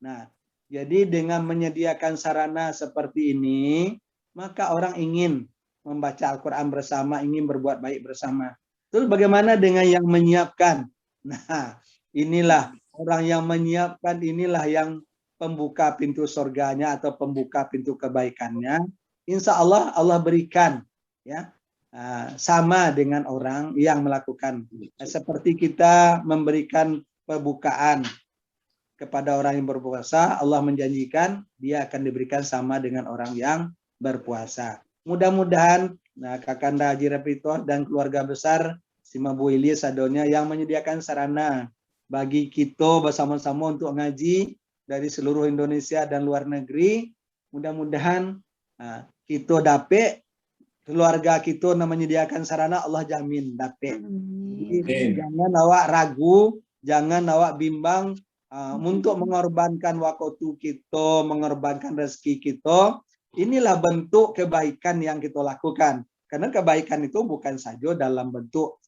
Nah, jadi dengan menyediakan sarana seperti ini, maka orang ingin membaca Al-Qur'an bersama, ingin berbuat baik bersama. Terus bagaimana dengan yang menyiapkan? Nah, inilah orang yang menyiapkan, inilah yang pembuka pintu surganya atau pembuka pintu kebaikannya. Insya Allah Allah berikan ya sama dengan orang yang melakukan. Seperti kita memberikan pembukaan kepada orang yang berpuasa, Allah menjanjikan dia akan diberikan sama dengan orang yang berpuasa. Mudah-mudahan Kakanda Haji Rapito dan keluarga besar Simabu Ilyas Sadonya yang menyediakan sarana bagi kita bersama-sama untuk ngaji dari seluruh Indonesia dan luar negeri. Mudah-mudahan kita dapat, keluarga kita menyediakan sarana, Allah jamin dapat. Jangan awak ragu, jangan awak bimbang untuk mengorbankan waktu kita, mengorbankan rezeki kita. Inilah bentuk kebaikan yang kita lakukan. Karena kebaikan itu bukan saja dalam bentuk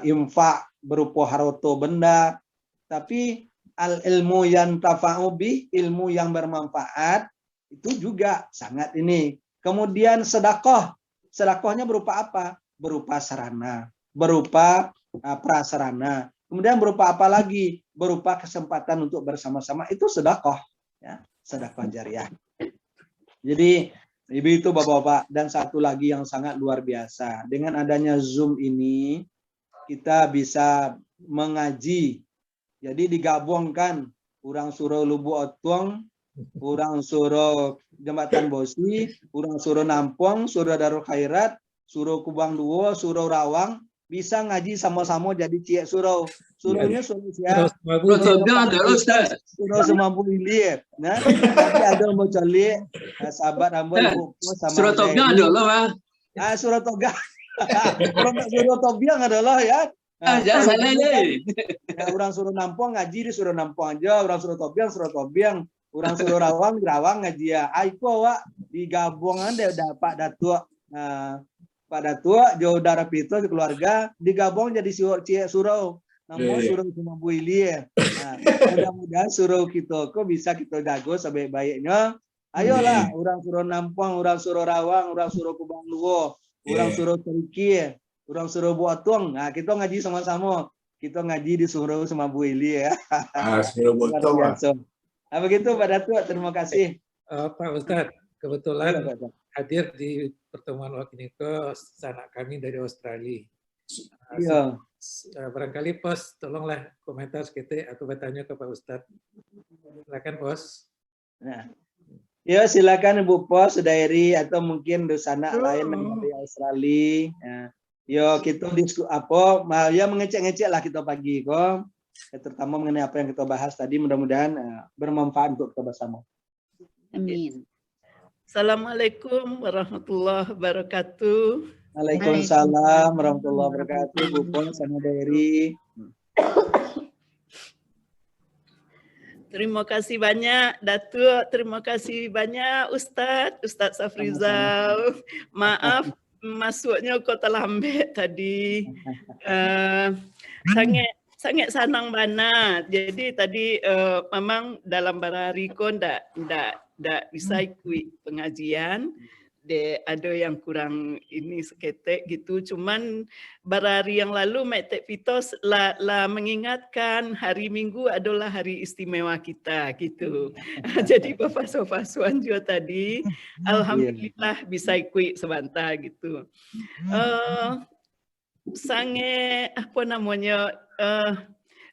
infak berupa harta benda, tapi al-ilmu yang tafa'ubi, ilmu yang bermanfaat, itu juga sangat ini. Kemudian sedekah. Sedekahnya berupa apa? Berupa sarana, berupa prasarana. Kemudian berupa apa lagi? Berupa kesempatan untuk bersama-sama, itu sedekah, ya, sedekah jariah. Jadi ibu itu bapak-bapak, dan satu lagi yang sangat luar biasa, dengan adanya Zoom ini kita bisa mengaji. Jadi digabungkan, orang suruh Lubu Otuang, orang suruh Jembatan Bosi, orang suruh Nampung, suruh Darul Khairat, suruh Kubang Duo, suruh Rawang, bisa ngaji sama-sama jadi Cik Surau. Suruhnya suruh siap. Suruh semampu ini. Nah, tapi ada mau cari sahabat hamba ibu sama Surah Tobiang adalah Surah Tobiang. Kalau nggak Surah Tobiang adalah ya. jangan salah ye. Ya, orang suruh Nampung ngaji di suruh Nampung aja, orang suruh Tobiang, orang suruh Rawang di Rawang ngaji ya. Aiko wak digabungan deh Pak Datuk. Pak Datuk, jauh darah pito keluarga digabung jadi surau. Namun suruh cuma Bu Ili ya. Nah, mudah-mudahan suruh kita kok bisa kita jago sebaik-baiknya. Ayolah, orang suruh Nampung, orang suruh Rawang, orang suruh Kubang Luo, orang suruh Teriki, orang suruh Buatung. Nah, kita ngaji sama-sama. Kita ngaji di suruh sama Bu Ili ya. Suruh Buatung. Nah, begitu Pak Datuk, terima kasih. Pak Ustadz, kebetulan hadir di pertemuan waktu ini ke sanak kami dari Australia. Iya. Barangkali Pos, tolonglah komentar sedikit atau bertanya ke Pak Ustadz. Silakan Pos. Nah, ya silakan Ibu Pos, Dairi atau mungkin dosana lain dari Australia. Nah, yo kita ya mengecek-ngecek lah kita pagi kok. Terutama mengenai apa yang kita bahas tadi, mudah-mudahan bermanfaat untuk kita bersama. Amin. Assalamualaikum warahmatullahi wabarakatuh. Waalaikumsalam warahmatullahi wabarakatuh. Bu Pos sama Dairi. Terima kasih banyak Datuk, terima kasih banyak Ustadz Safrizal. Maaf masuknya kau terlambat tadi. Sangat senang banget. Jadi tadi memang dalam barari kau ndak bisa ikut pengajian. Ada yang kurang ini seketek gitu. Cuman barari yang lalu Mek Pitos lah mengingatkan hari Minggu adalah hari istimewa kita gitu. Jadi Bapak Sofasuan juga tadi, alhamdulillah bisa ikut sebentar gitu. Sangat apa namanya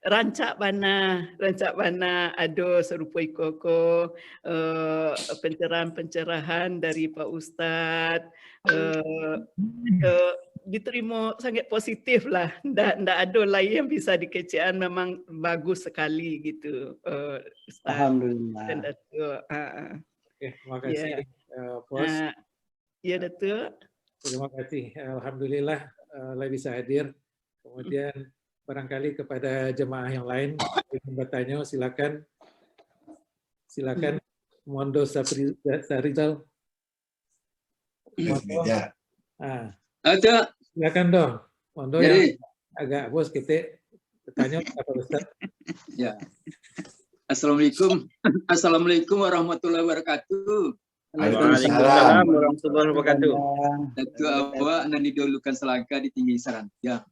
rancak bana ada serupa ikoko pencerahan dari Pak Ustadz diterima sangat positif lah. Ndak ada lain yang bisa dikecean, memang bagus sekali gitu. Ustadz. Alhamdulillah. Dan Datuk. Oke, terima kasih Pos. Ya Datuk. Terima kasih. Alhamdulillah bisa hadir. Kemudian barangkali kepada jemaah yang lain yang bertanya, silakan Mondo Sarizal. Silakan dong. Mondo yang agak bos kita bertanya kepada Ustaz. Ya. Assalamualaikum warahmatullahi wabarakatuh. Waalaikumsalam warahmatullahi wabarakatuh. Datuk awak nan didahulukan selangkah di tinggi saran. Ya.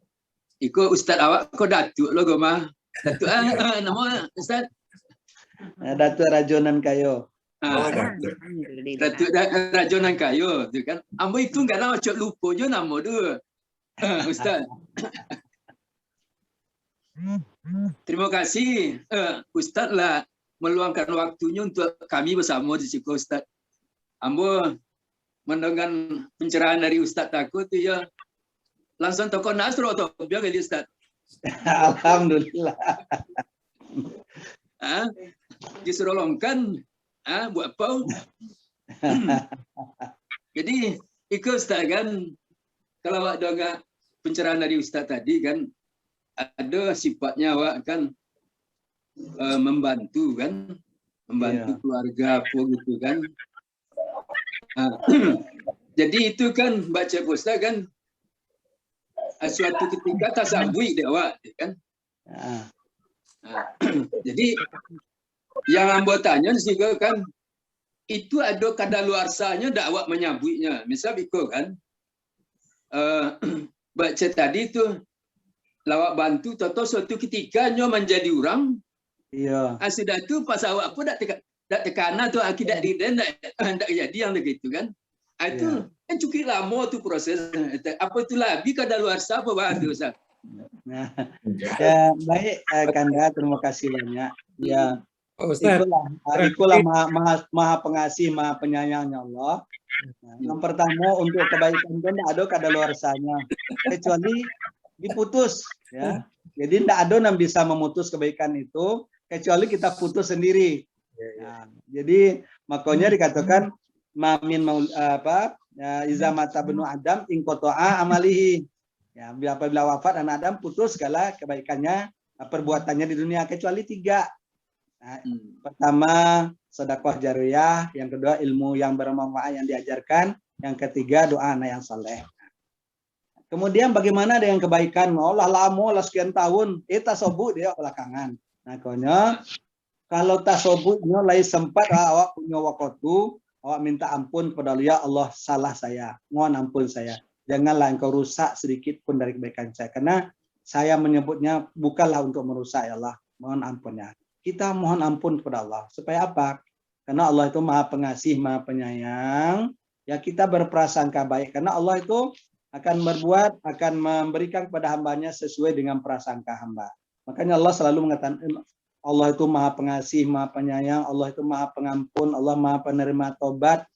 Iko Ustaz awak kau Datuk lo goma. Datuk nama Ustaz. Datuk Rajonan Kayo. Datuk Rajonan Kayo tu kan. Ambo itu enggak nama cok lupa je nama tu. Ustaz. Terima kasih Ustaz lah meluangkan waktunya untuk kami bersama di sini Ustaz. Ambo mendengar pencerahan dari Ustaz takut tu ya. Langsung toko Nasro atau biar kali Ustaz. Alhamdulillah. Disuruh longkan, buat apa? Jadi ikut Ustaz kan, kalau awak dengar pencerahan dari Ustaz tadi kan, ada sifatnya awak kan membantu kan, membantu keluarga apa gitu kan. Jadi itu kan baca Ustaz kan, suatu ketika tasabui dia awak kan. Jadi yang ambo tanya juga kan itu ada kadaluarsanya dak awak menyabuinya. Misal iko kan baca tadi tu lawak bantu toto suatu ketika nyo menjadi orang. Iya. Sudah tu pas awak pun dak tekana tu akidat diri ndak jadi yang begitu kan. Itu kan cukup lama tu proses. Apa tu lebih kadaluarsa apa bantu Ustaz? Nah, ya baik Kanda, terima kasih banyak. Ya, Ustaz, itulah maha pengasih, maha penyayangnya Allah. Nah, yang pertama untuk kebaikan itu tidak ada kadaluarsanya, kecuali diputus. Ya, jadi tidak ada yang bisa memutus kebaikan itu kecuali kita putus sendiri. Nah, jadi makanya dikatakan mamin iza mata benu Adam in qata'a amalihi. Ya, apabila wafat anak Adam putus segala kebaikannya, perbuatannya di dunia kecuali 3. Nah, pertama sedekah jariyah, yang kedua ilmu yang bermanfaat yang diajarkan, yang ketiga doa anak yang saleh. Kemudian bagaimana dengan kebaikan? Allah lama lah sekian tahun, tasobu dia belakangan. Nah, kalau tasobuknya lain sempat awak punya waktu, awak minta ampun kepada Allah, ya Allah salah saya, mohon ampun saya. Janganlah engkau rusak sedikit pun dari kebaikan saya. Karena saya menyebutnya bukanlah untuk merusak ya Allah, mohon ampunnya. Kita mohon ampun kepada Allah. Supaya apa? Karena Allah itu maha pengasih, maha penyayang. Ya kita berprasangka baik. Karena Allah itu akan memberikan kepada hambanya sesuai dengan prasangka hamba. Makanya Allah selalu mengatakan Allah itu maha pengasih, maha penyayang, Allah itu maha pengampun, Allah maha penerima tobat.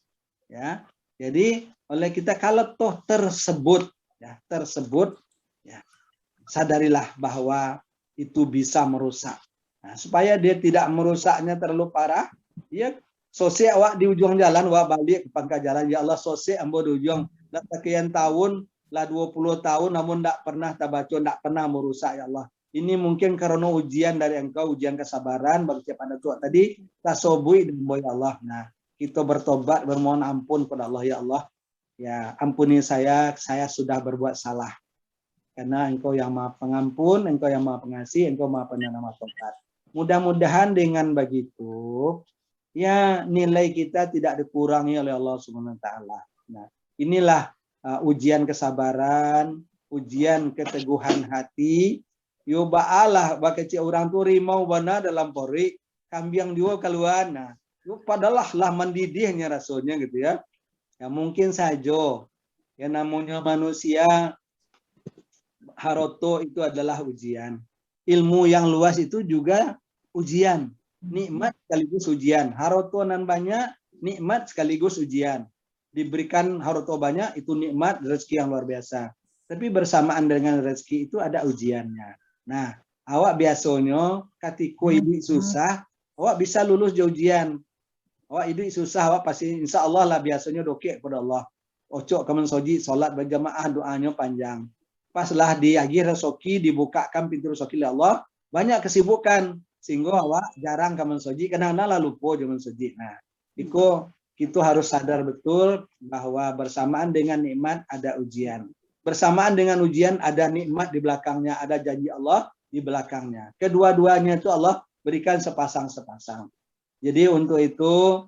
Ya, jadi oleh kita kalau toh tersebut, ya sadarilah bahwa itu bisa merusak. Nah, supaya dia tidak merusaknya terlalu parah, ya sose awak di ujung jalan, wah balik ke pangkal jalan, ya Allah sose ambo di ujung, dah sekian tahun, lah 20 tahun, namun tidak pernah tabaco, tidak pernah merusak ya Allah. Ini mungkin karena ujian dari engkau, ujian kesabaran, bagi pada tua tadi, tasobui dan boy Allah. Nah, kita bertobat, bermohon ampun kepada Allah, ya Allah. Ya, ampuni saya sudah berbuat salah. Karena engkau yang maha pengampun, engkau yang maha pengasih, engkau maha penerima tobat. Mudah-mudahan dengan begitu, ya nilai kita tidak dikurangi oleh Allah Subhanahu wa taala. Nah, inilah ujian kesabaran, ujian keteguhan hati. Yo baalah bakeci orang tu rimau bana dalam pori, kambing juga keluar. Nah, yo padahal lah mendidihnya rasulnya gitu ya. Ya mungkin saja ya namanya manusia haroto itu adalah ujian. Ilmu yang luas itu juga ujian. Nikmat sekaligus ujian. Haroto nan banyak, nikmat sekaligus ujian. Diberikan haroto banyak itu nikmat, rezeki yang luar biasa. Tapi bersamaan dengan rezeki itu ada ujiannya. Nah, awak biasanya ketika hidup susah, awak bisa lulus ujian. Awak hidup susah, awak pasti insya Allah lah biasanya dokek kepada Allah. Ocok kamen soji, sholat berjamaah, doanya panjang. Paslah di akhir resoki, dibukakan pintu resoki oleh Allah, banyak kesibukan. Sehingga awak jarang kamen soji, kadang-kadang lah lupa jaman soji. Nah, itu harus sadar betul bahwa bersamaan dengan nikmat ada ujian. Bersamaan dengan ujian ada nikmat di belakangnya, ada janji Allah di belakangnya. Kedua-duanya itu Allah berikan sepasang-sepasang. Jadi untuk itu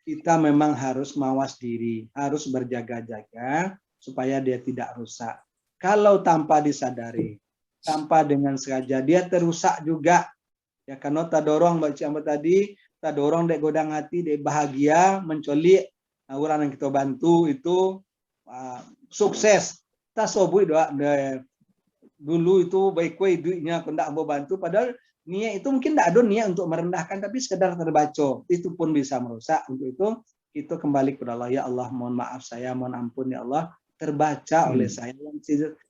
kita memang harus mawas diri, harus berjaga-jaga supaya dia tidak rusak. Kalau tanpa disadari, tanpa dengan sengaja, dia terusak juga. Ya karena tak dorong baca tadi, tak dorong dek godang hati, dek bahagia, mencolik orang yang kita bantu itu sukses. Tak sobui doa dulu itu baik-baik duitnya aku ndak mau bantu, padahal niat itu mungkin tidak ada niat untuk merendahkan, tapi sekedar terbaca itu pun bisa merusak. Untuk itu kita kembali kepada Allah, ya Allah mohon maaf saya, mohon ampun ya Allah, terbaca oleh saya yang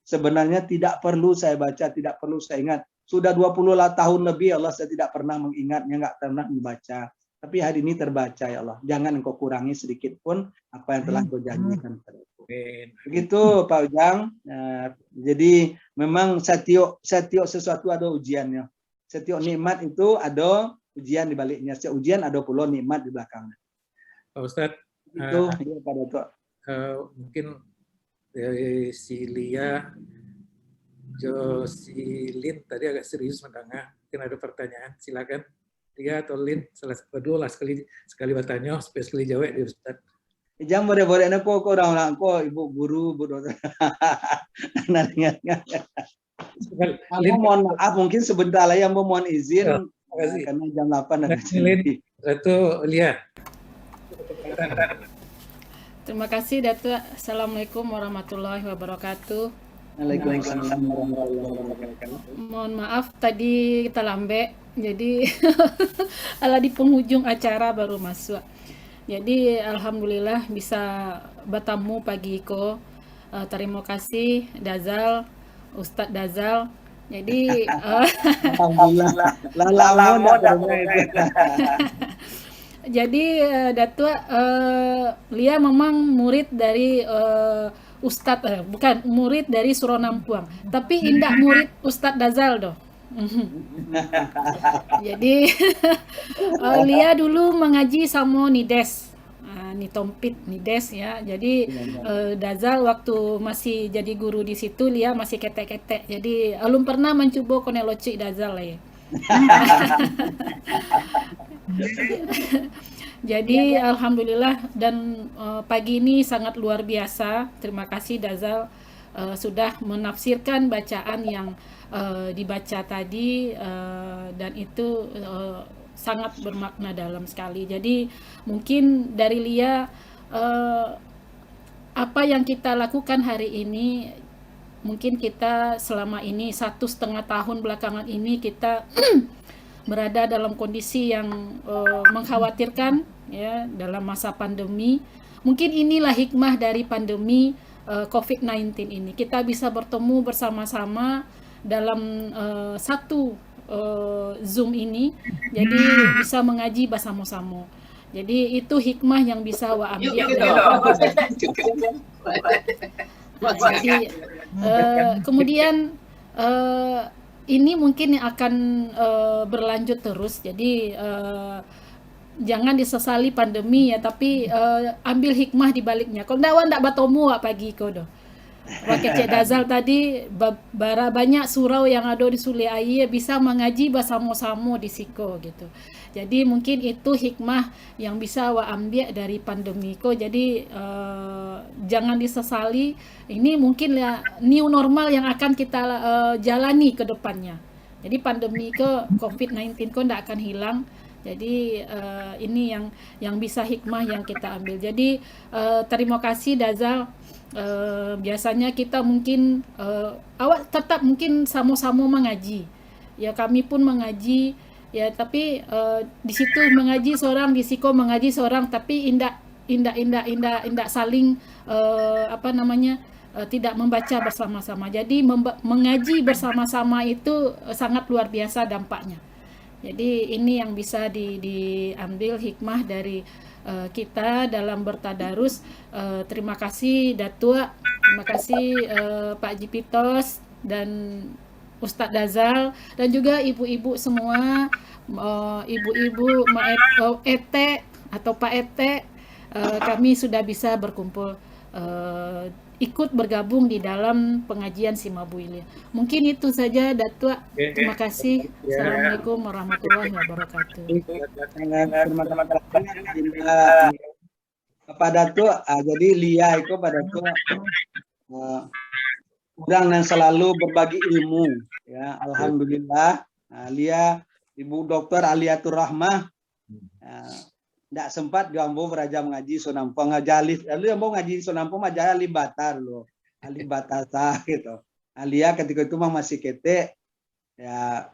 sebenarnya tidak perlu saya baca, tidak perlu saya ingat. Sudah 20 tahun lebih Allah saya tidak pernah mengingatnya, nggak pernah membaca. Tapi hari ini terbaca ya Allah. Jangan engkau kurangi sedikit pun apa yang telah engkau janjikan kepadaku. Begitu Pak Ujang. Jadi memang setiap sesuatu ada ujiannya. Setiap nikmat itu ada ujian di baliknya. Setiap ujian ada pula nikmat di belakangnya. Pak Ustadz, itu pada itu. Mungkin dari si Lia, Josilin tadi agak serius mendengar. Mungkin ada pertanyaan, silakan. Lia atau Lin, salah berdua lah sekali bertanya, sekali jawab di Ustadz. Jangan boleh-boleh nak kau orang-orang kau ibu guru, ibu dokter. Aku mohon maaf, mungkin sebentar lagi yang mohon izin Terima kasih. karena jam 8 ada Lin, janji. satu Lia. Terima kasih Datuk. Assalamualaikum warahmatullahi wabarakatuh. Waalaikumsalam warahmatullahi wabarakatuh. Mohon maaf tadi kita lambe, jadi ala di penghujung acara baru masuk. Jadi alhamdulillah bisa bertemu pagi ko. Terima kasih Dazal, Ustadz Dazal. Jadi Alhamdulillah. Lama jadi Datuk Lia memang murid dari Ustadz bukan murid dari Suronampuang, tapi indak murid Ustadz Dazal doh. Jadi Lia dulu mengaji sama Nides, Nitompit Nides ya. Jadi Dazal waktu masih jadi guru di situ Lia masih ketek-ketek. Jadi belum pernah mencoba koneloci Dazal ya. Jadi alhamdulillah dan pagi ini sangat luar biasa. Terima kasih Dazal sudah menafsirkan bacaan yang dibaca tadi dan itu sangat bermakna dalam sekali. Jadi mungkin dari Lia apa yang kita lakukan hari ini, mungkin kita selama ini 1,5 tahun belakangan ini kita berada dalam kondisi yang mengkhawatirkan ya dalam masa pandemi. Mungkin inilah hikmah dari pandemi COVID-19 ini. Kita bisa bertemu bersama-sama dalam satu Zoom ini. Jadi bisa mengaji bersama-sama. Jadi itu hikmah yang bisa wa ambil. Jadi kemudian ini mungkin akan berlanjut terus. Jadi jangan disesali pandemi ya, tapi ambil hikmah di baliknya. Kalau ndak batomu pagi kodo. Pakai Cik Dazal tadi banyak surau yang ada di Sule Air bisa mengaji bersama-sama di siko gitu. Jadi mungkin itu hikmah yang bisa wa ambil dari pandemi ko. Jadi jangan disesali. Ini mungkin ya new normal yang akan kita jalani ke depannya. Jadi pandemi ko COVID-19 ko ndak akan hilang. Jadi ini yang bisa hikmah yang kita ambil. Jadi terima kasih Dazal. Biasanya kita mungkin awak tetap mungkin sama-sama mengaji. Ya kami pun mengaji. Ya tapi di situ mengaji seorang, di siko mengaji seorang, tapi indak saling tidak membaca bersama-sama. Jadi mengaji bersama-sama itu sangat luar biasa dampaknya. Jadi ini yang bisa diambil hikmah dari kita dalam bertadarus. Terima kasih Datuk, terima kasih Pak Jipitos dan Ustadz Dazal dan juga ibu-ibu semua, ibu-ibu Ete atau Pak Ete, kami sudah bisa berkumpul ikut bergabung di dalam pengajian Simabuilia. Mungkin itu saja Datuk. Terima kasih. Assalamualaikum warahmatullahi wabarakatuh. Terima kasih Pak Datuk. Jadi Lia itu Pak Datuk orang yang selalu berbagi ilmu ya. Alhamdulillah Lia Ibu Dr. Aliatur Rahmah tidak sempat Jambo beraja mengaji Sonampong ngajalif. Lalu Jambo ngaji Sonampong aja alibatar loh, alibatasa gitu. Alia ketika itu masih kete ya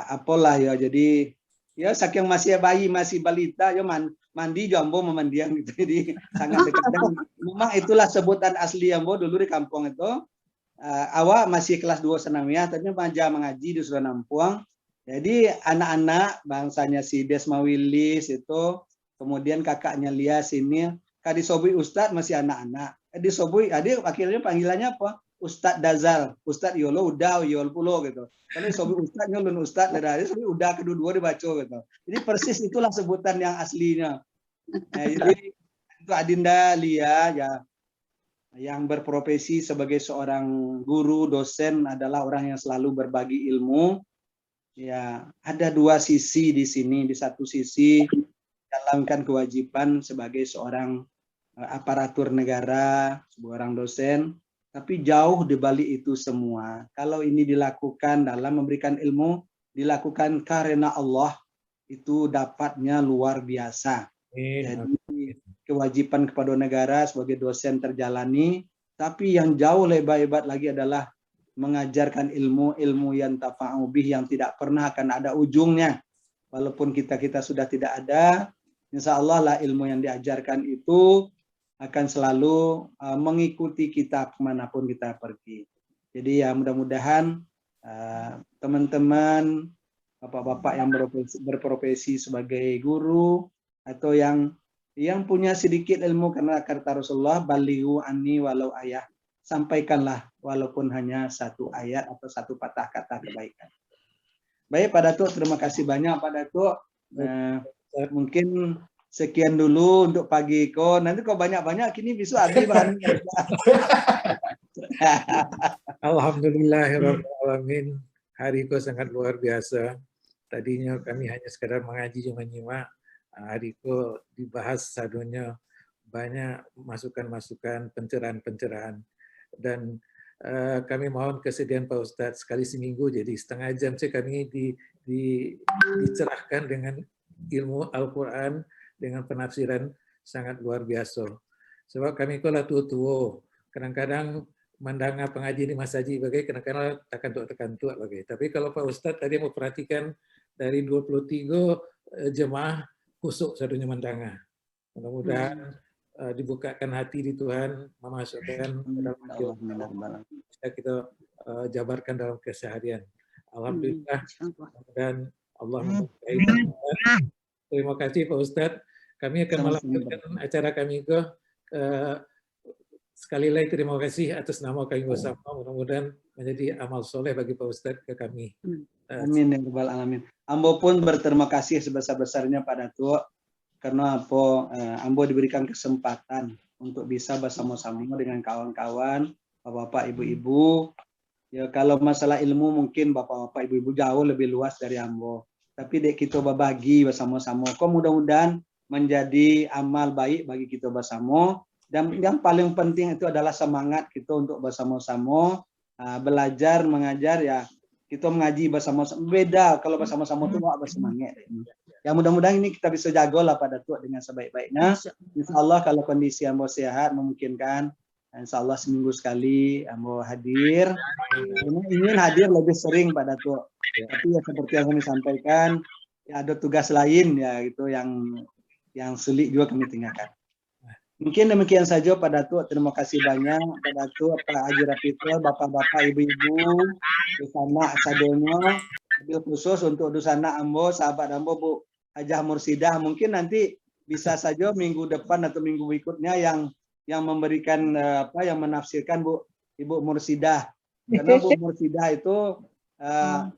apalah ya. Jadi ya saking masih bayi masih balita ya mandi Jambo memandiang gitu. Jadi sangat dekat. Dan memang itulah sebutan asli Jambo dulu di kampung itu. Awak masih kelas 2 senamiah, tapi aja mengaji di Suranampuang. Jadi anak-anak bangsanya si Desma Willis itu, kemudian kakaknya Lia sini, Kak Disobui Ustadz masih anak-anak. Disobui, adik akhirnya panggilannya apa? Ustadz Dazal, Ustadz Yolo udah Yol pulo gitu. Kalau Disobui Ustadz Yolun Ustadz dari udah kedua-dua dibaca gitu. Jadi persis itulah sebutan yang aslinya. Nah, jadi itu Adinda Lia ya, yang berprofesi sebagai seorang guru, dosen adalah orang yang selalu berbagi ilmu. Ya, ada dua sisi di sini. Di satu sisi jalankan kewajiban sebagai seorang aparatur negara, seorang dosen. Tapi jauh di balik itu semua, kalau ini dilakukan dalam memberikan ilmu, dilakukan karena Allah, itu dapatnya luar biasa. Jadi kewajiban kepada negara sebagai dosen terjalani, tapi yang jauh lebih hebat lagi adalah mengajarkan ilmu yang tafa'u bih, yang tidak pernah akan ada ujungnya. Walaupun kita sudah tidak ada, insya Allah lah ilmu yang diajarkan itu akan selalu mengikuti kita kemanapun kita pergi. Jadi ya mudah-mudahan teman-teman, bapak-bapak yang berprofesi sebagai guru atau yang punya sedikit ilmu karena kata Rasulullah, balighu anni walau ayah, sampaikanlah walaupun hanya satu ayat atau satu patah kata kebaikan. Baik Pak Datuk, terima kasih banyak Pak Datuk. Mungkin sekian dulu untuk pagi ko. Nanti kok banyak-banyak kini bisa habis bahan. Alhamdulillahirrahmanirrahim. Hari ko sangat luar biasa. Tadinya kami hanya sekadar mengaji cuma nyimak. Hari ko dibahas sadunya banyak masukan-masukan, pencerahan-pencerahan. Dan kami mohon kesediaan Pak Ustadz sekali seminggu, jadi setengah jam sih kami dicerahkan dengan ilmu Al-Quran dengan penafsiran sangat luar biasa. Sebab kami kalau tua-tua, kadang-kadang mendengar pengajian di masaji bagai, kadang-kadang tekan tua bagai. Tapi kalau Pak Ustadz tadi mau perhatikan dari 23 jemaah kusuk satunya mendengar. Mudah-mudahan dibukakan hati di Tuhan, memasukkan dalam hati kita jabarkan dalam keseharian. Alhamdulillah, dan Allah memberkahi. Terima kasih Pak Ustadz. Kami akan melanjutkan acara kami ke sekali lagi terima kasih atas nama kami bersama. Mudah-mudahan menjadi amal soleh bagi Pak Ustadz ke kami. Amin ya rabbal alamin. Ambo pun berterima kasih sebesar-besarnya Pak Datuk karena Ambo diberikan kesempatan untuk bisa bersama-sama dengan kawan-kawan, bapak-bapak, ibu-ibu. Ya kalau masalah ilmu mungkin bapak-bapak, ibu-ibu jauh lebih luas dari Ambo. Tapi dek kita berbagi bersama-sama. Kok mudah-mudahan menjadi amal baik bagi kita bersama. Dan yang paling penting itu adalah semangat kita untuk bersama-sama belajar, mengajar ya. Kita mengaji bersama-sama. Beda kalau bersama-sama itu mau bersemangat. Ya mudah-mudahan ini kita bisa jagolah pada Datuk dengan sebaik-baiknya. Insya Allah kalau kondisi Ambo sehat memungkinkan, insya Allah seminggu sekali Ambo hadir. Ingin hadir lebih sering Pak Datuk. Tapi ya seperti yang kami sampaikan, ya ada tugas lain ya itu yang sulit juga kami tinggalkan. Mungkin demikian saja Pak Datuk. Terima kasih banyak Pak Datuk, Pak Haji Rafiqul, bapak-bapak, ibu-ibu, Dusana Sadonya, mobil khusus untuk Dusana Ambo, sahabat Ambo Bu Hajah Mursidah. Mungkin nanti bisa saja minggu depan atau minggu berikutnya yang memberikan yang menafsirkan Bu Ibu Mursidah. Karena Bu Mursidah itu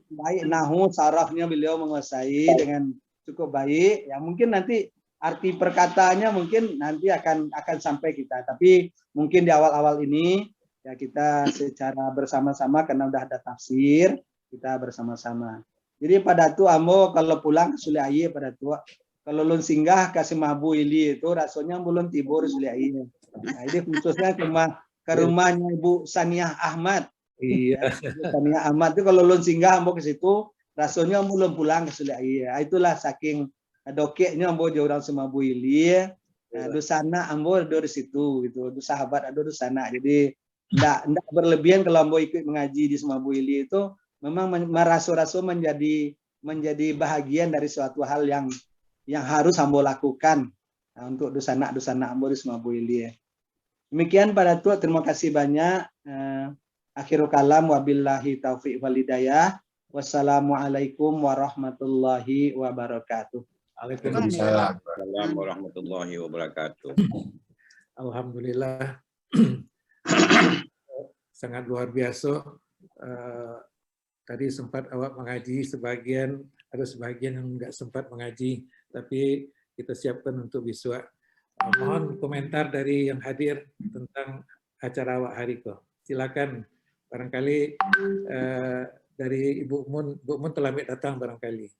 baik nahu sarafnya beliau menguasai dengan cukup baik. Ya mungkin nanti arti perkataannya mungkin nanti akan sampai kita. Tapi mungkin di awal-awal ini ya kita secara bersama-sama karena udah ada tafsir, kita bersama-sama. Jadi Pak Datuk Ambo kalau pulang ke Sule Aye Pak Datuk, kalau lun singgah ke Semahbu Ili itu rasanya belum tibur Sule Aye. Nah, ini khususnya ke rumahnya Ibu Saniah Ahmad. Iya. Saniah Ahmad itu kalau lun singgah Ambo ke situ rasanya belum pulang ke Sule Aye. Itulah saking dokeknya Ambo jauh orang Semahbu Ili. Nah, Dusana Ambo ada di situ gitu. Sahabat ada di sana. Jadi enggak berlebihan kalau Ambo ikut mengaji di Semahbu Ili itu memang merasa-rasa menjadi bahagian dari suatu hal yang harus Ambo lakukan untuk Dusana Ambo di Semahbu Ili. Demikian Pak Datuk, terima kasih banyak. Akhirul kalam wabillahi taufiq wal hidayah. Wassalamualaikum warahmatullahi wabarakatuh. Waalaikumsalam warahmatullahi wabarakatuh. Alhamdulillah. Sangat luar biasa. Tadi sempat awak mengaji ada sebagian yang nggak sempat mengaji, tapi kita siapkan untuk besok. Mohon komentar dari yang hadir tentang acara awak hari itu. Silakan, barangkali dari Ibu Mun telah datang barangkali.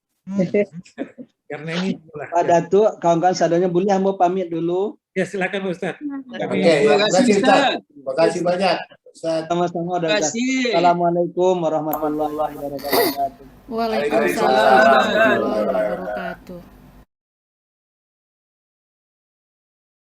Karena ini Pak Datuk, kawan-kawan sadonya boleh Ambo pamit dulu. Ya silakan Ustaz. Oke, terima kasih Ustaz. Terima kasih banyak. Sama-sama. Terima kasih. Assalamualaikum warahmatullahi wabarakatuh. Waalaikumsalam warahmatullahi wabarakatuh.